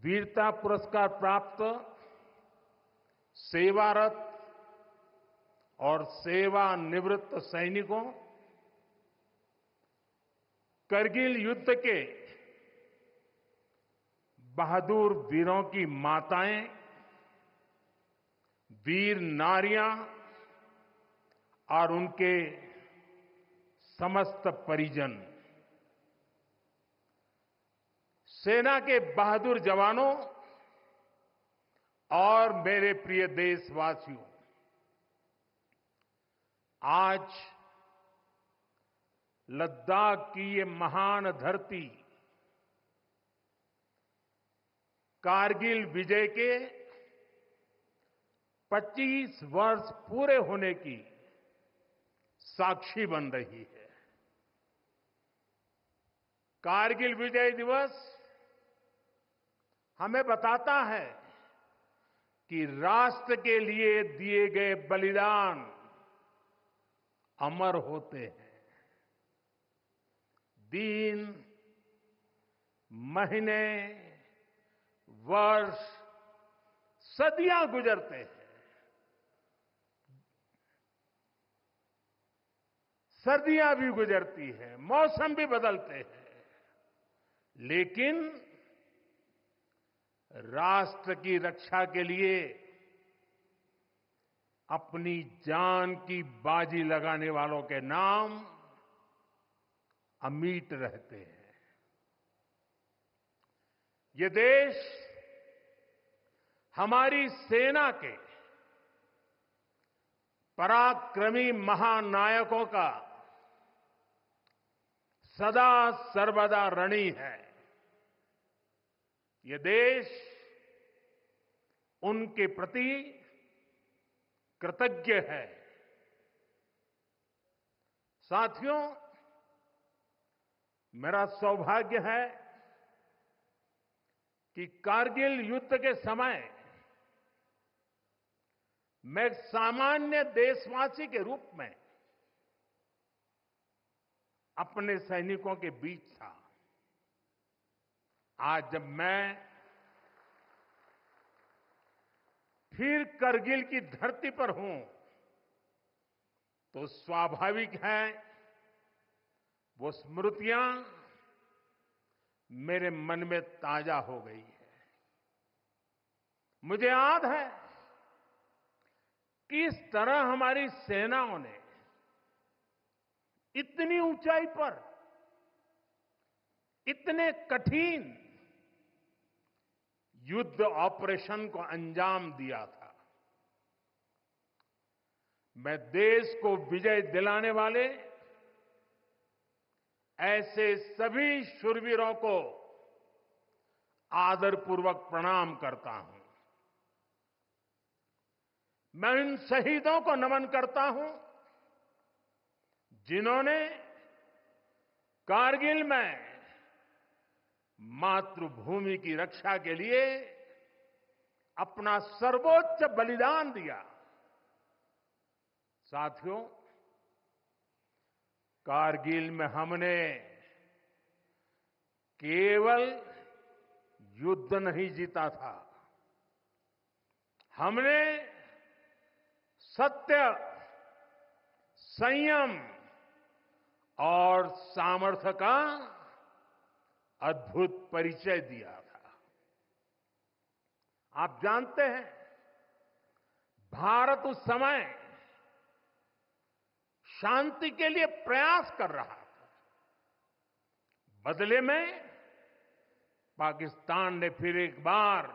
वीरता पुरस्कार प्राप्त सेवारत और सेवानिवृत्त सैनिकों, करगिल युद्ध के बहादुर वीरों की माताएं, वीर नारियां और उनके समस्त परिजन, सेना के बहादुर जवानों और मेरे प्रिय देशवासियों, आज लद्दाख की ये महान धरती कारगिल विजय के 25 वर्ष पूरे होने की साक्षी बन रही है। कारगिल विजय दिवस हमें बताता है कि राष्ट्र के लिए दिए गए बलिदान अमर होते हैं। दिन, महीने, वर्ष, सदियां गुजरते हैं, सर्दियां भी गुजरती है, मौसम भी बदलते हैं, लेकिन राष्ट्र की रक्षा के लिए अपनी जान की बाजी लगाने वालों के नाम अमिट रहते हैं। ये देश हमारी सेना के पराक्रमी महानायकों का सदा सर्वदा ऋणी है। ये देश उनके प्रति कृतज्ञ है। साथियों, मेरा सौभाग्य है कि कारगिल युद्ध के समय मैं एक सामान्य देशवासी के रूप में अपने सैनिकों के बीच था। आज जब मैं फिर करगिल की धरती पर हूं, तो स्वाभाविक है वो स्मृतियां मेरे मन में ताजा हो गई है। मुझे याद है किस तरह हमारी सेनाओं ने इतनी ऊंचाई पर इतने कठिन युद्ध ऑपरेशन को अंजाम दिया था। मैं देश को विजय दिलाने वाले ऐसे सभी शूरवीरों को आदरपूर्वक प्रणाम करता हूं। मैं उन शहीदों को नमन करता हूं जिन्होंने कारगिल में मातृभूमि की रक्षा के लिए अपना सर्वोच्च बलिदान दिया। साथियों, कारगिल में हमने केवल युद्ध नहीं जीता था, हमने सत्य, संयम और सामर्थ्य का अद्भुत परिचय दिया था। आप जानते हैं, भारत उस समय शांति के लिए प्रयास कर रहा था। बदले में पाकिस्तान ने फिर एक बार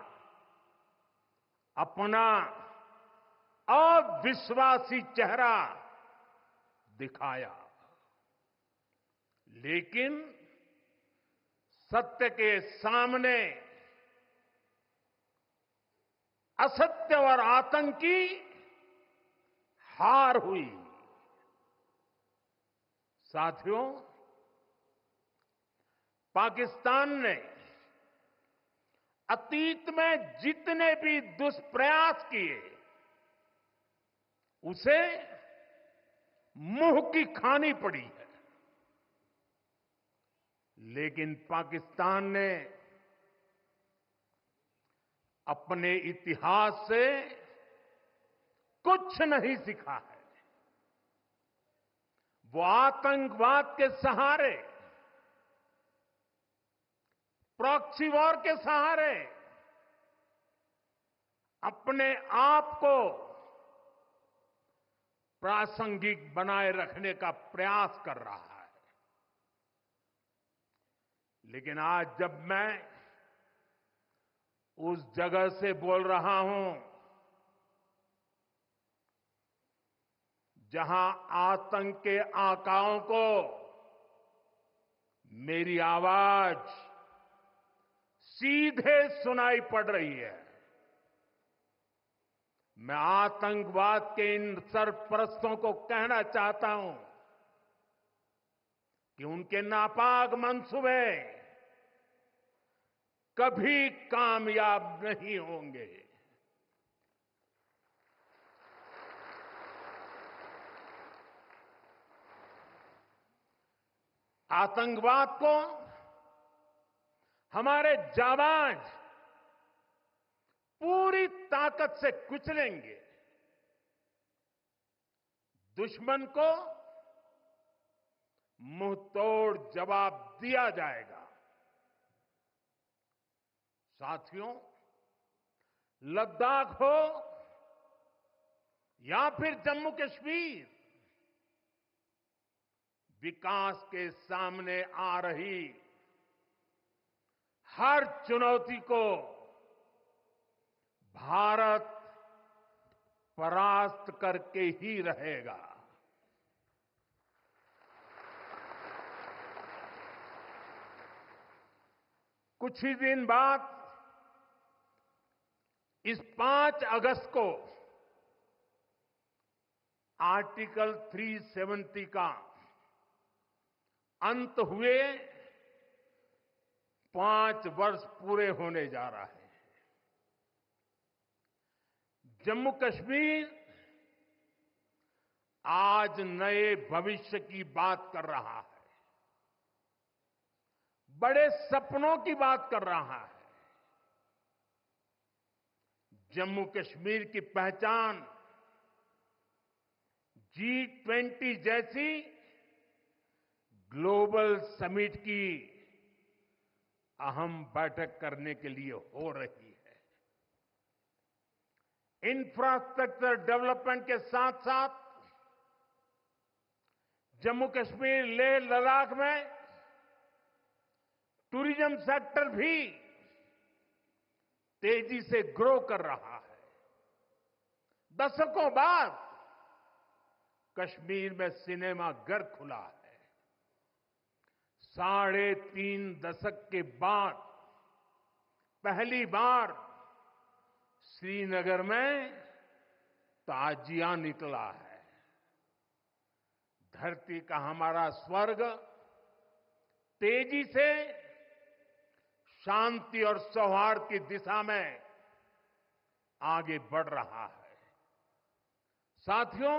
अपना अविश्वासी चेहरा दिखाया। लेकिन सत्य के सामने असत्य और आतंक की हार हुई। साथियों, पाकिस्तान ने अतीत में जितने भी दुष्प्रयास किए, उसे मुंह की खानी पड़ी है। लेकिन पाकिस्तान ने अपने इतिहास से कुछ नहीं सीखा है। वो आतंकवाद के सहारे, प्रॉक्सी वॉर के सहारे अपने आप को प्रासंगिक बनाए रखने का प्रयास कर रहा है। लेकिन आज जब मैं उस जगह से बोल रहा हूं जहां आतंक के आकाओं को मेरी आवाज सीधे सुनाई पड़ रही है, मैं आतंकवाद के इन सरपरस्तों को कहना चाहता हूं कि उनके नापाक मंसूबे कभी कामयाब नहीं होंगे। आतंकवाद को हमारे जाबाज पूरी ताकत से कुचलेंगे। दुश्मन को मुंहतोड़ जवाब दिया जाएगा। साथियों, लद्दाख हो या फिर जम्मू कश्मीर, विकास के सामने आ रही हर चुनौती को भारत परास्त करके ही रहेगा। कुछ ही दिन बाद इस 5 अगस्त को आर्टिकल 370 का अंत हुए 5 वर्ष पूरे होने जा रहा है। जम्मू कश्मीर आज नए भविष्य की बात कर रहा है, बड़े सपनों की बात कर रहा है। जम्मू कश्मीर की पहचान G20 जैसी ग्लोबल समिट की अहम बैठक करने के लिए हो रही है। इंफ्रास्ट्रक्चर डेवलपमेंट के साथ साथ जम्मू कश्मीर लेह लद्दाख में टूरिज्म सेक्टर भी तेजी से ग्रो कर रहा है। दशकों बाद कश्मीर में सिनेमा घर खुला है। 3.5 दशक के बाद पहली बार श्रीनगर में ताजिया निकला है। धरती का हमारा स्वर्ग तेजी से शांति और सौहार्द की दिशा में आगे बढ़ रहा है। साथियों,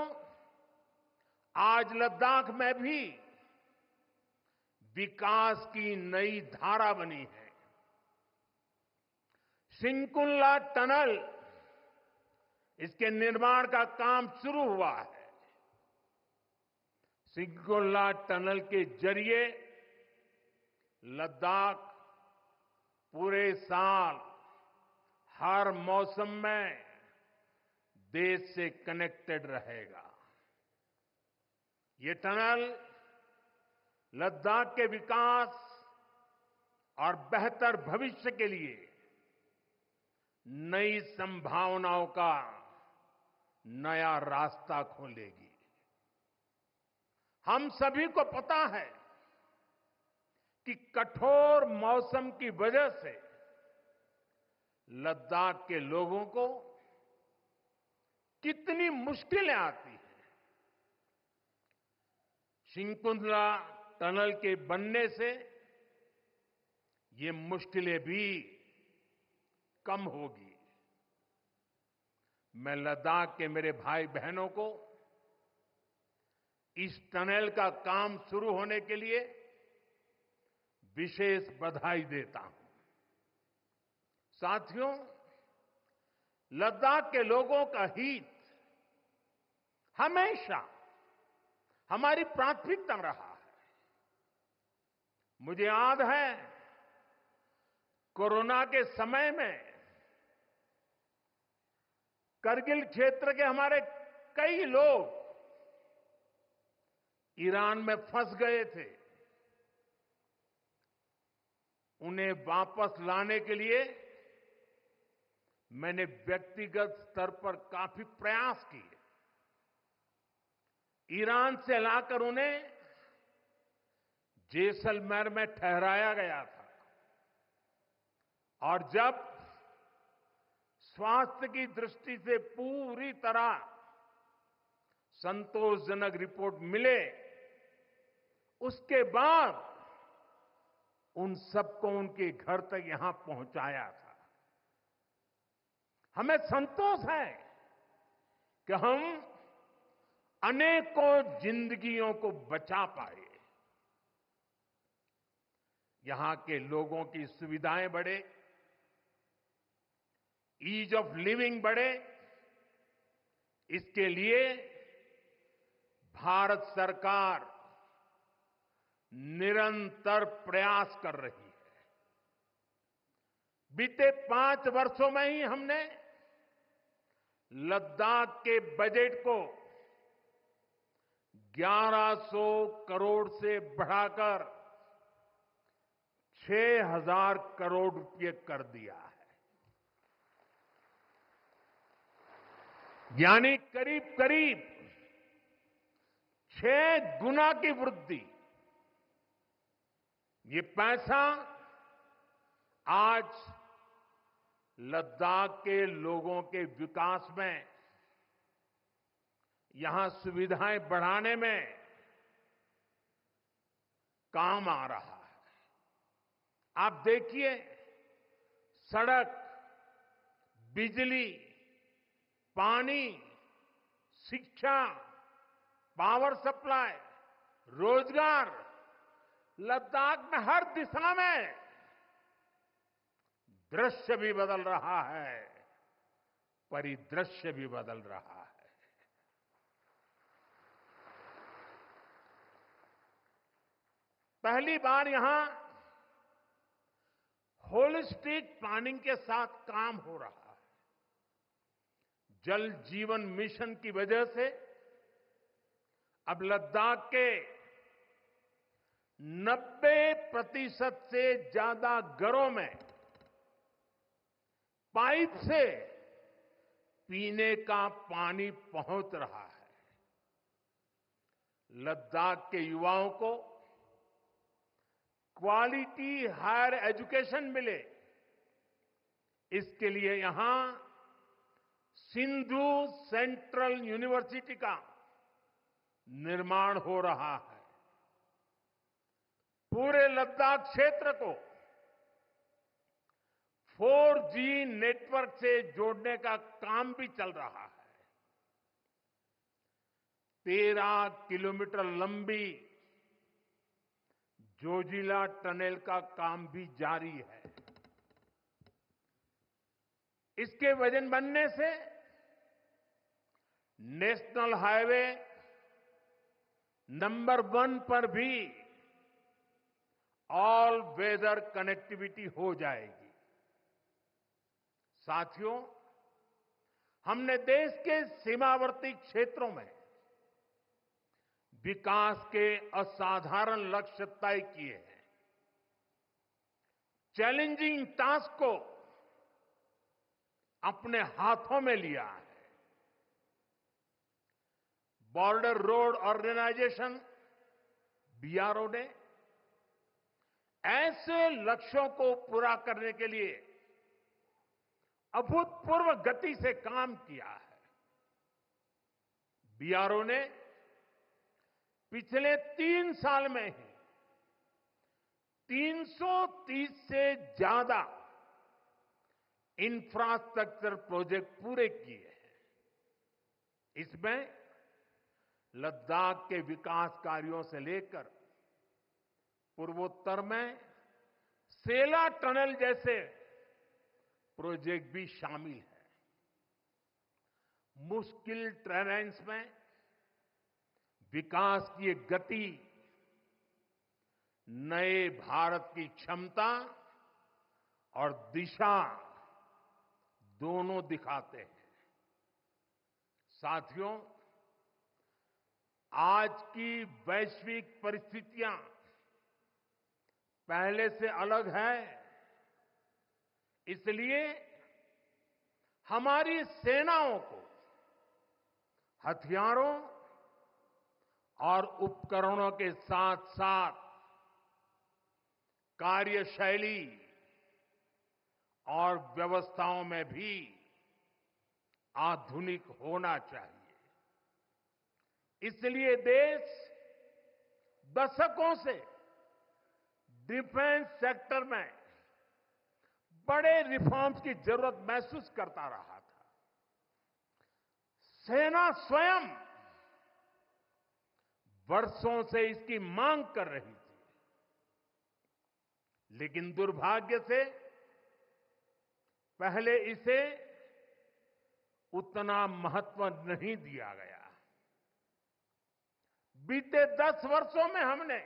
आज लद्दाख में भी विकास की नई धारा बनी है। सिंकुल्ला टनल, इसके निर्माण का काम शुरू हुआ है। सिंकुल्ला टनल के जरिए लद्दाख पूरे साल हर मौसम में देश से कनेक्टेड रहेगा। ये टनल लद्दाख के विकास और बेहतर भविष्य के लिए नई संभावनाओं का नया रास्ता खोलेगी। हम सभी को पता है कि कठोर मौसम की वजह से लद्दाख के लोगों को कितनी मुश्किलें आती हैं। सिंकुल्ला टनल के बनने से ये मुश्किलें भी कम होगी। मैं लद्दाख के मेरे भाई बहनों को इस टनल का काम शुरू होने के लिए विशेष बधाई देता हूं। साथियों, लद्दाख के लोगों का हित हमेशा हमारी प्राथमिकता रहा है। मुझे याद है कोरोना के समय में करगिल क्षेत्र के हमारे कई लोग ईरान में फंस गए थे। उन्हें वापस लाने के लिए मैंने व्यक्तिगत स्तर पर काफी प्रयास किए। ईरान से लाकर उन्हें जैसलमेर में ठहराया गया था और जब स्वास्थ्य की दृष्टि से पूरी तरह संतोषजनक रिपोर्ट मिले, उसके बाद उन सबको उनके घर तक यहां पहुंचाया था। हमें संतोष है कि हम अनेकों जिंदगियों को बचा पाए। यहां के लोगों की सुविधाएं बढ़े, ईज ऑफ लिविंग बढ़े, इसके लिए भारत सरकार निरंतर प्रयास कर रही है। बीते 5 वर्षों में ही हमने लद्दाख के बजट को 1100 करोड़ से बढ़ाकर 6000 करोड़ रुपए कर दिया है। यानी करीब करीब 6 गुना की वृद्धि। ये पैसा आज लद्दाख के लोगों के विकास में, यहां सुविधाएं बढ़ाने में काम आ रहा है। आप देखिए, सड़क, बिजली, पानी, शिक्षा, पावर सप्लाई, रोजगार, लद्दाख में हर दिशा में दृश्य भी बदल रहा है, परिदृश्य भी बदल रहा है। पहली बार यहां होलिस्टिक प्लानिंग के साथ काम हो रहा है। जल जीवन मिशन की वजह से अब लद्दाख के 90% से ज्यादा घरों में पाइप से पीने का पानी पहुंच रहा है। लद्दाख के युवाओं को क्वालिटी हायर एजुकेशन मिले, इसके लिए यहां सिंधु सेंट्रल यूनिवर्सिटी का निर्माण हो रहा है। पूरे लद्दाख क्षेत्र को 4G नेटवर्क से जोड़ने का काम भी चल रहा है। 13 किलोमीटर लंबी जोजिला टनल का काम भी जारी है। इसके वजन बनने से नेशनल हाईवे नंबर 1 पर भी ऑल वेदर कनेक्टिविटी हो जाएगी। साथियों, हमने देश के सीमावर्ती क्षेत्रों में विकास के असाधारण लक्ष्य तय किए हैं। चैलेंजिंग टास्क को अपने हाथों में लिया है। बॉर्डर रोड ऑर्गेनाइजेशन बीआरओ ने ऐसे लक्ष्यों को पूरा करने के लिए अभूतपूर्व गति से काम किया है। बीआरओ ने पिछले 3 साल में ही 330 से ज्यादा इंफ्रास्ट्रक्चर प्रोजेक्ट पूरे किए हैं। इसमें लद्दाख के विकास कार्यों से लेकर पूर्वोत्तर में सेला टनल जैसे प्रोजेक्ट भी शामिल है। मुश्किल टेरेन्स में विकास की एक गति नए भारत की क्षमता और दिशा दोनों दिखाते हैं। साथियों, आज की वैश्विक परिस्थितियां पहले से अलग है। इसलिए हमारी सेनाओं को हथियारों और उपकरणों के साथ साथ कार्यशैली और व्यवस्थाओं में भी आधुनिक होना चाहिए। इसलिए देश दशकों से डिफेंस सेक्टर में बड़े रिफॉर्म्स की जरूरत महसूस करता रहा था। सेना स्वयं वर्षों से इसकी मांग कर रही थी, लेकिन दुर्भाग्य से पहले इसे उतना महत्व नहीं दिया गया। बीते 10 वर्षों में हमने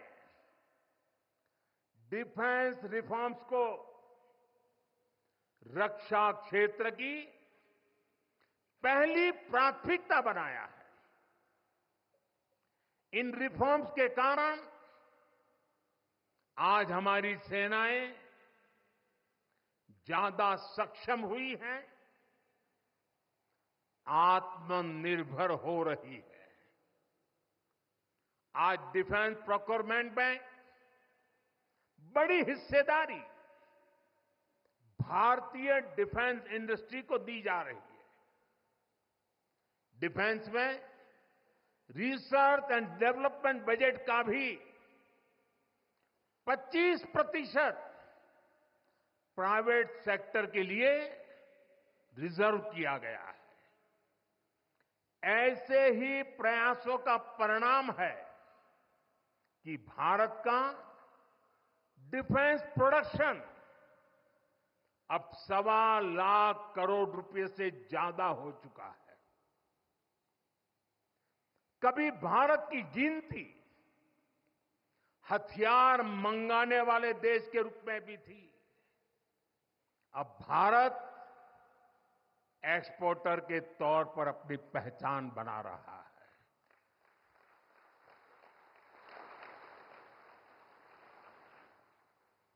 डिफेंस रिफॉर्म्स को रक्षा क्षेत्र की पहली प्राथमिकता बनाया है। इन रिफॉर्म्स के कारण आज हमारी सेनाएं ज्यादा सक्षम हुई हैं, आत्मनिर्भर हो रही है। आज डिफेंस प्रोक्योरमेंट में बड़ी हिस्सेदारी भारतीय डिफेंस इंडस्ट्री को दी जा रही है। डिफेंस में रिसर्च एंड डेवलपमेंट बजट का भी 25% प्राइवेट सेक्टर के लिए रिजर्व किया गया है। ऐसे ही प्रयासों का परिणाम है कि भारत का डिफेंस प्रोडक्शन अब 1.25 लाख करोड़ रुपए से ज्यादा हो चुका है। कभी भारत की गिनती हथियार मंगाने वाले देश के रूप में भी थी। अब भारत एक्सपोर्टर के तौर पर अपनी पहचान बना रहा है।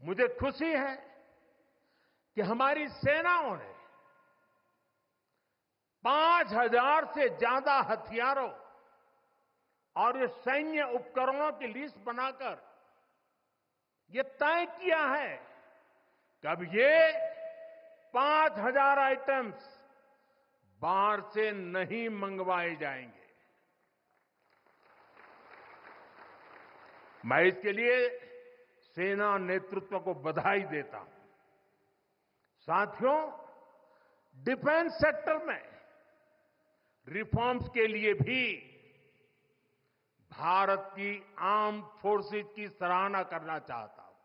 मुझे खुशी है कि हमारी सेनाओं ने 5,000 से ज्यादा हथियारों और ये सैन्य उपकरणों की लिस्ट बनाकर ये तय किया है कि अब ये 5,000 आइटम्स बाहर से नहीं मंगवाए जाएंगे। मैं इसके लिए सेना नेतृत्व को बधाई देता हूं। साथियों, डिफेंस सेक्टर में रिफॉर्म्स के लिए भी भारत की आर्म्ड फोर्सेज की सराहना करना चाहता हूं।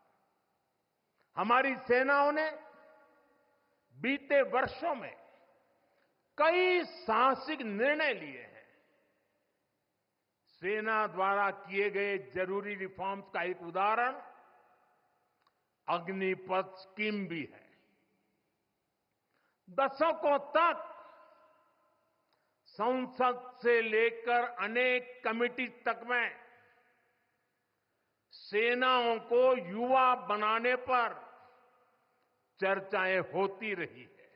हमारी सेनाओं ने बीते वर्षों में कई साहसिक निर्णय लिए हैं। सेना द्वारा किए गए जरूरी रिफॉर्म्स का एक उदाहरण अग्निपथ स्कीम भी है। दशकों तक संसद से लेकर अनेक कमेटी तक में सेनाओं को युवा बनाने पर चर्चाएं होती रही है।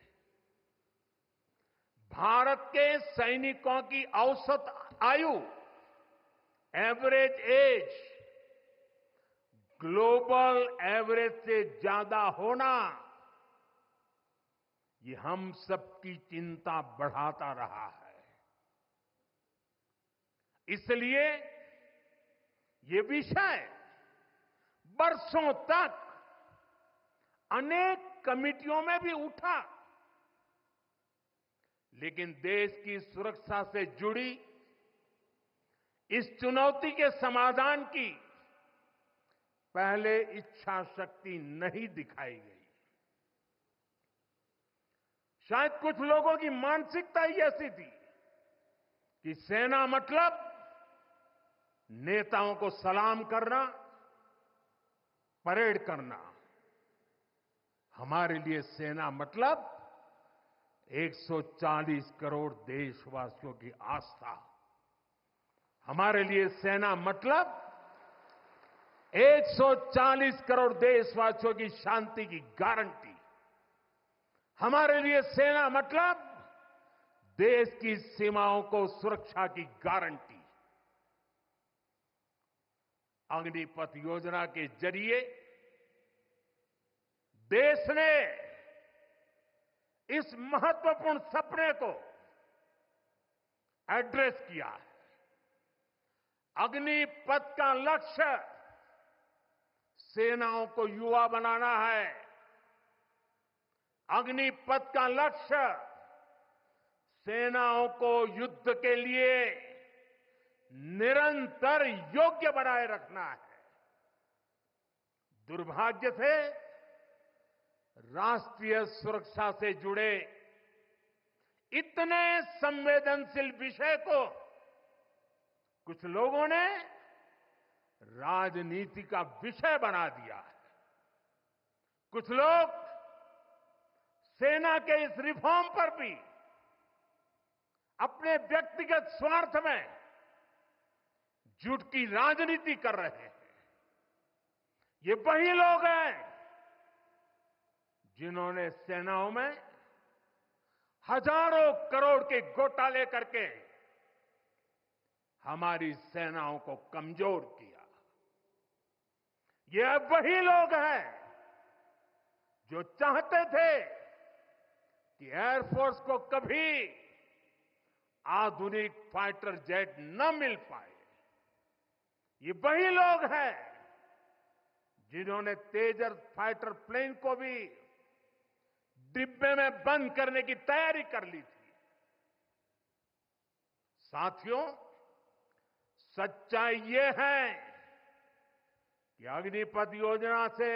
भारत के सैनिकों की औसत आयु, एवरेज एज, ग्लोबल एवरेज से ज्यादा होना, ये हम सबकी चिंता बढ़ाता रहा है। इसलिए ये विषय बरसों तक अनेक कमिटियों में भी उठा, लेकिन देश की सुरक्षा से जुड़ी इस चुनौती के समाधान की पहले इच्छा शक्ति नहीं दिखाई गई। शायद कुछ लोगों की मानसिकता ही ऐसी थी कि सेना मतलब नेताओं को सलाम करना, परेड करना। हमारे लिए सेना मतलब 140 करोड़ देशवासियों की आस्था। हमारे लिए सेना मतलब 140 करोड़ देशवासियों की शांति की गारंटी। हमारे लिए सेना मतलब देश की सीमाओं को सुरक्षा की गारंटी। अग्निपथ योजना के जरिए देश ने इस महत्वपूर्ण सपने को एड्रेस किया है। अग्निपथ का लक्ष्य सेनाओं को युवा बनाना है। अग्निपथ का लक्ष्य सेनाओं को युद्ध के लिए निरंतर योग्य बनाए रखना है। दुर्भाग्य से राष्ट्रीय सुरक्षा से जुड़े इतने संवेदनशील विषय को कुछ लोगों ने राजनीति का विषय बना दिया है। कुछ लोग सेना के इस रिफॉर्म पर भी अपने व्यक्तिगत स्वार्थ में झूठ की राजनीति कर रहे हैं। ये वही लोग हैं जिन्होंने सेनाओं में हजारों करोड़ के घोटाले करके हमारी सेनाओं को कमजोर किया। ये वही लोग हैं जो चाहते थे कि एयरफोर्स को कभी आधुनिक फाइटर जेट न मिल पाए। ये वही लोग हैं जिन्होंने तेजस फाइटर प्लेन को भी डिब्बे में बंद करने की तैयारी कर ली थी। साथियों, सच्चाई ये है कि अग्निपथ योजना से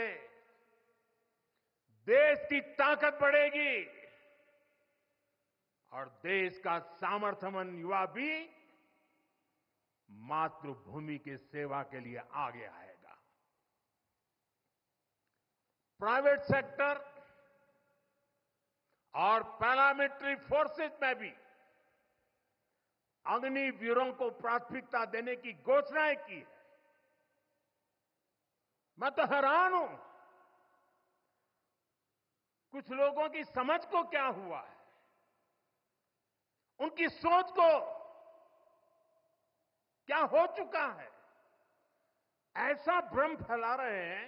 देश की ताकत बढ़ेगी और देश का सामर्थ्यवान युवा भी मातृभूमि की सेवा के लिए आगे आएगा। प्राइवेट सेक्टर और पैरामिलिट्री फोर्सेस में भी अग्निवीरों को प्राथमिकता देने की घोषणाएं की है। मैं तो हैरान हूं, कुछ लोगों की समझ को क्या हुआ है, उनकी सोच को क्या हो चुका है। ऐसा भ्रम फैला रहे हैं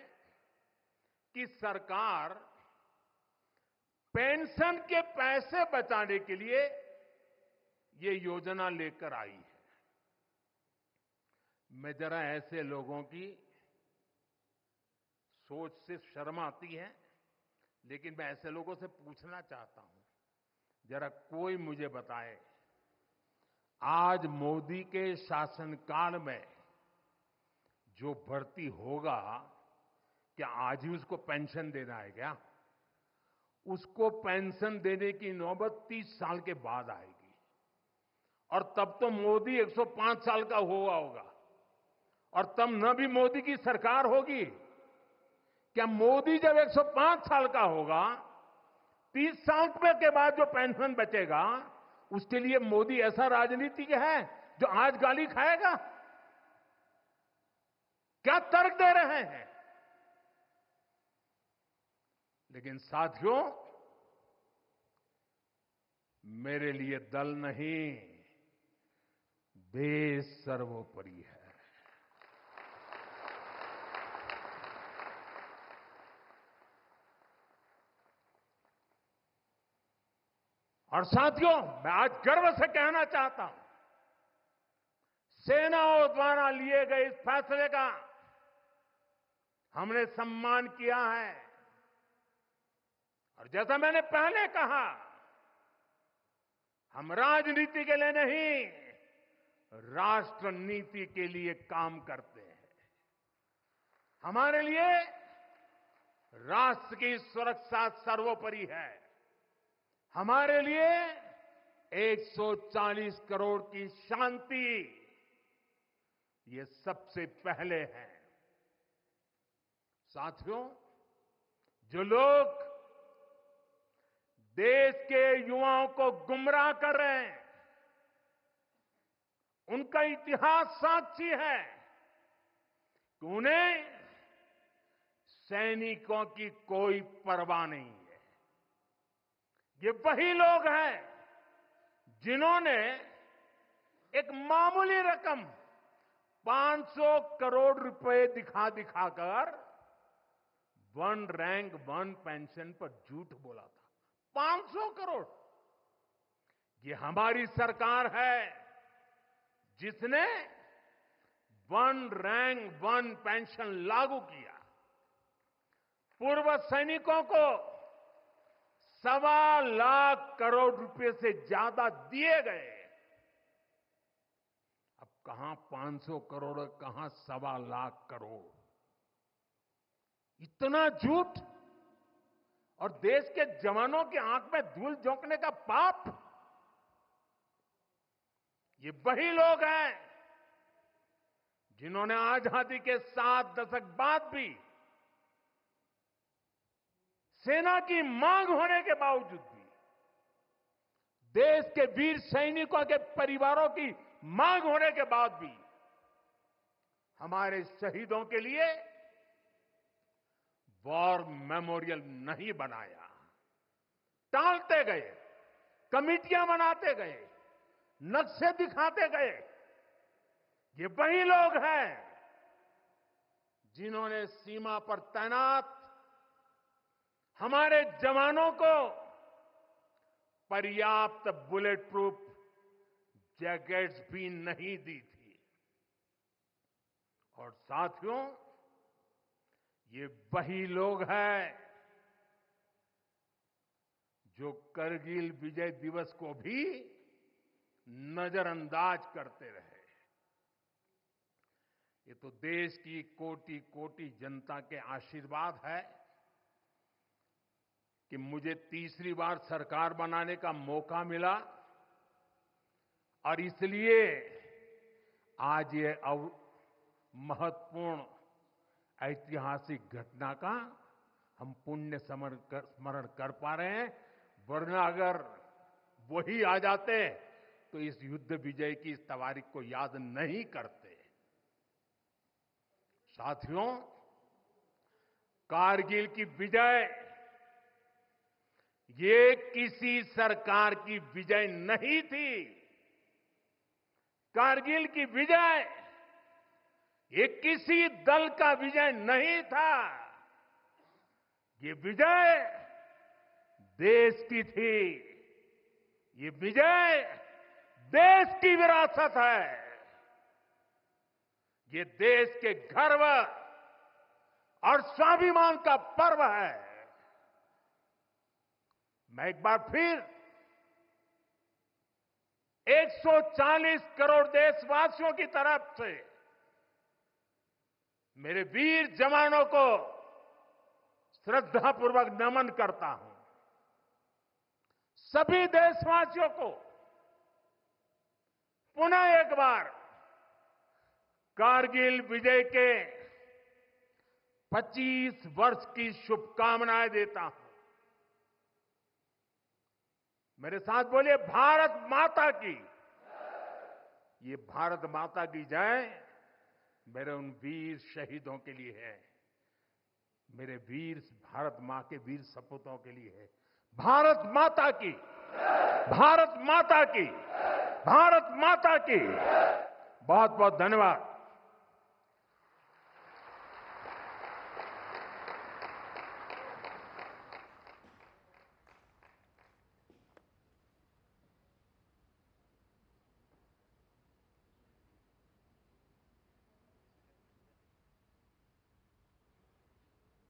कि सरकार पेंशन के पैसे बचाने के लिए ये योजना लेकर आई है। मैं जरा ऐसे लोगों की सोच से शर्म आती है, लेकिन मैं ऐसे लोगों से पूछना चाहता हूं, जरा कोई मुझे बताए, आज मोदी के शासनकाल में जो भर्ती होगा, क्या आज ही उसको पेंशन देना है क्या? उसको पेंशन देने की नौबत 30 साल के बाद आएगी और तब तो मोदी 105 साल का हुआ होगा और तब न भी मोदी की सरकार होगी। क्या मोदी जब 105 साल का होगा, 30 साल के बाद जो पेंशन बचेगा उसके लिए मोदी ऐसा राजनीतिक है जो आज गाली खाएगा? क्या तर्क दे रहे हैं? लेकिन साथियों, मेरे लिए दल नहीं, देश सर्वोपरि है। और साथियों, मैं आज गर्व से कहना चाहता हूं, सेनाओं द्वारा लिए गए इस फैसले का हमने सम्मान किया है। और जैसा मैंने पहले कहा, हम राजनीति के लिए नहीं, राष्ट्र नीति के लिए काम करते हैं। हमारे लिए राष्ट्र की सुरक्षा सर्वोपरि है। हमारे लिए 140 करोड़ की शांति ये सबसे पहले है। साथियों, जो लोग देश के युवाओं को गुमराह कर रहे हैं, उनका इतिहास साक्षी है कि उन्हें सैनिकों की कोई परवाह नहीं है। ये वही लोग हैं जिन्होंने एक मामूली रकम 500 करोड़ रुपए दिखाकर वन रैंक वन पेंशन पर झूठ बोला था। 500 करोड़। ये हमारी सरकार है जिसने वन रैंक वन पेंशन लागू किया। पूर्व सैनिकों को 1.25 लाख करोड़ रुपए से ज्यादा दिए गए। अब कहां 500 करोड़, कहां 1.25 लाख करोड़। इतना झूठ और देश के जवानों की आंख में धूल झोंकने का पाप। ये वही लोग हैं जिन्होंने आजादी के 7 दशक बाद भी सेना की मांग होने के बावजूद भी, देश के वीर सैनिकों के परिवारों की मांग होने के बाद भी हमारे शहीदों के लिए वॉर मेमोरियल नहीं बनाया। टालते गए, कमिटियां बनाते गए, नक्शे दिखाते गए। ये वही लोग हैं जिन्होंने सीमा पर तैनात हमारे जवानों को पर्याप्त बुलेट प्रूफ जैकेट्स भी नहीं दी थी। और साथियों, ये वही लोग हैं जो करगिल विजय दिवस को भी नजरअंदाज करते रहे। ये तो देश की कोटि कोटि जनता के आशीर्वाद है कि मुझे तीसरी बार सरकार बनाने का मौका मिला, और इसलिए आज ये महत्वपूर्ण ऐतिहासिक घटना का हम पुण्य स्मरण कर पा रहे हैं। वरना अगर वही आ जाते तो इस युद्ध विजय की इस तारीख को याद नहीं करते। साथियों, कारगिल की विजय ये किसी सरकार की विजय नहीं थी। कारगिल की विजय ये किसी दल का विजय नहीं था। ये विजय देश की थी। ये विजय देश की विरासत है। ये देश के गर्व और स्वाभिमान का पर्व है। मैं एक बार फिर 140 करोड़ देशवासियों की तरफ से मेरे वीर जवानों को श्रद्धापूर्वक नमन करता हूं। सभी देशवासियों को पुनः एक बार कारगिल विजय के 25 वर्ष की शुभकामनाएं देता हूं। मेरे साथ बोलिए, भारत माता की। ये भारत माता की जय मेरे उन वीर शहीदों के लिए है, मेरे वीर भारत मां के वीर सपूतों के लिए है। भारत माता की, भारत माता की, भारत माता की। बहुत बहुत धन्यवाद।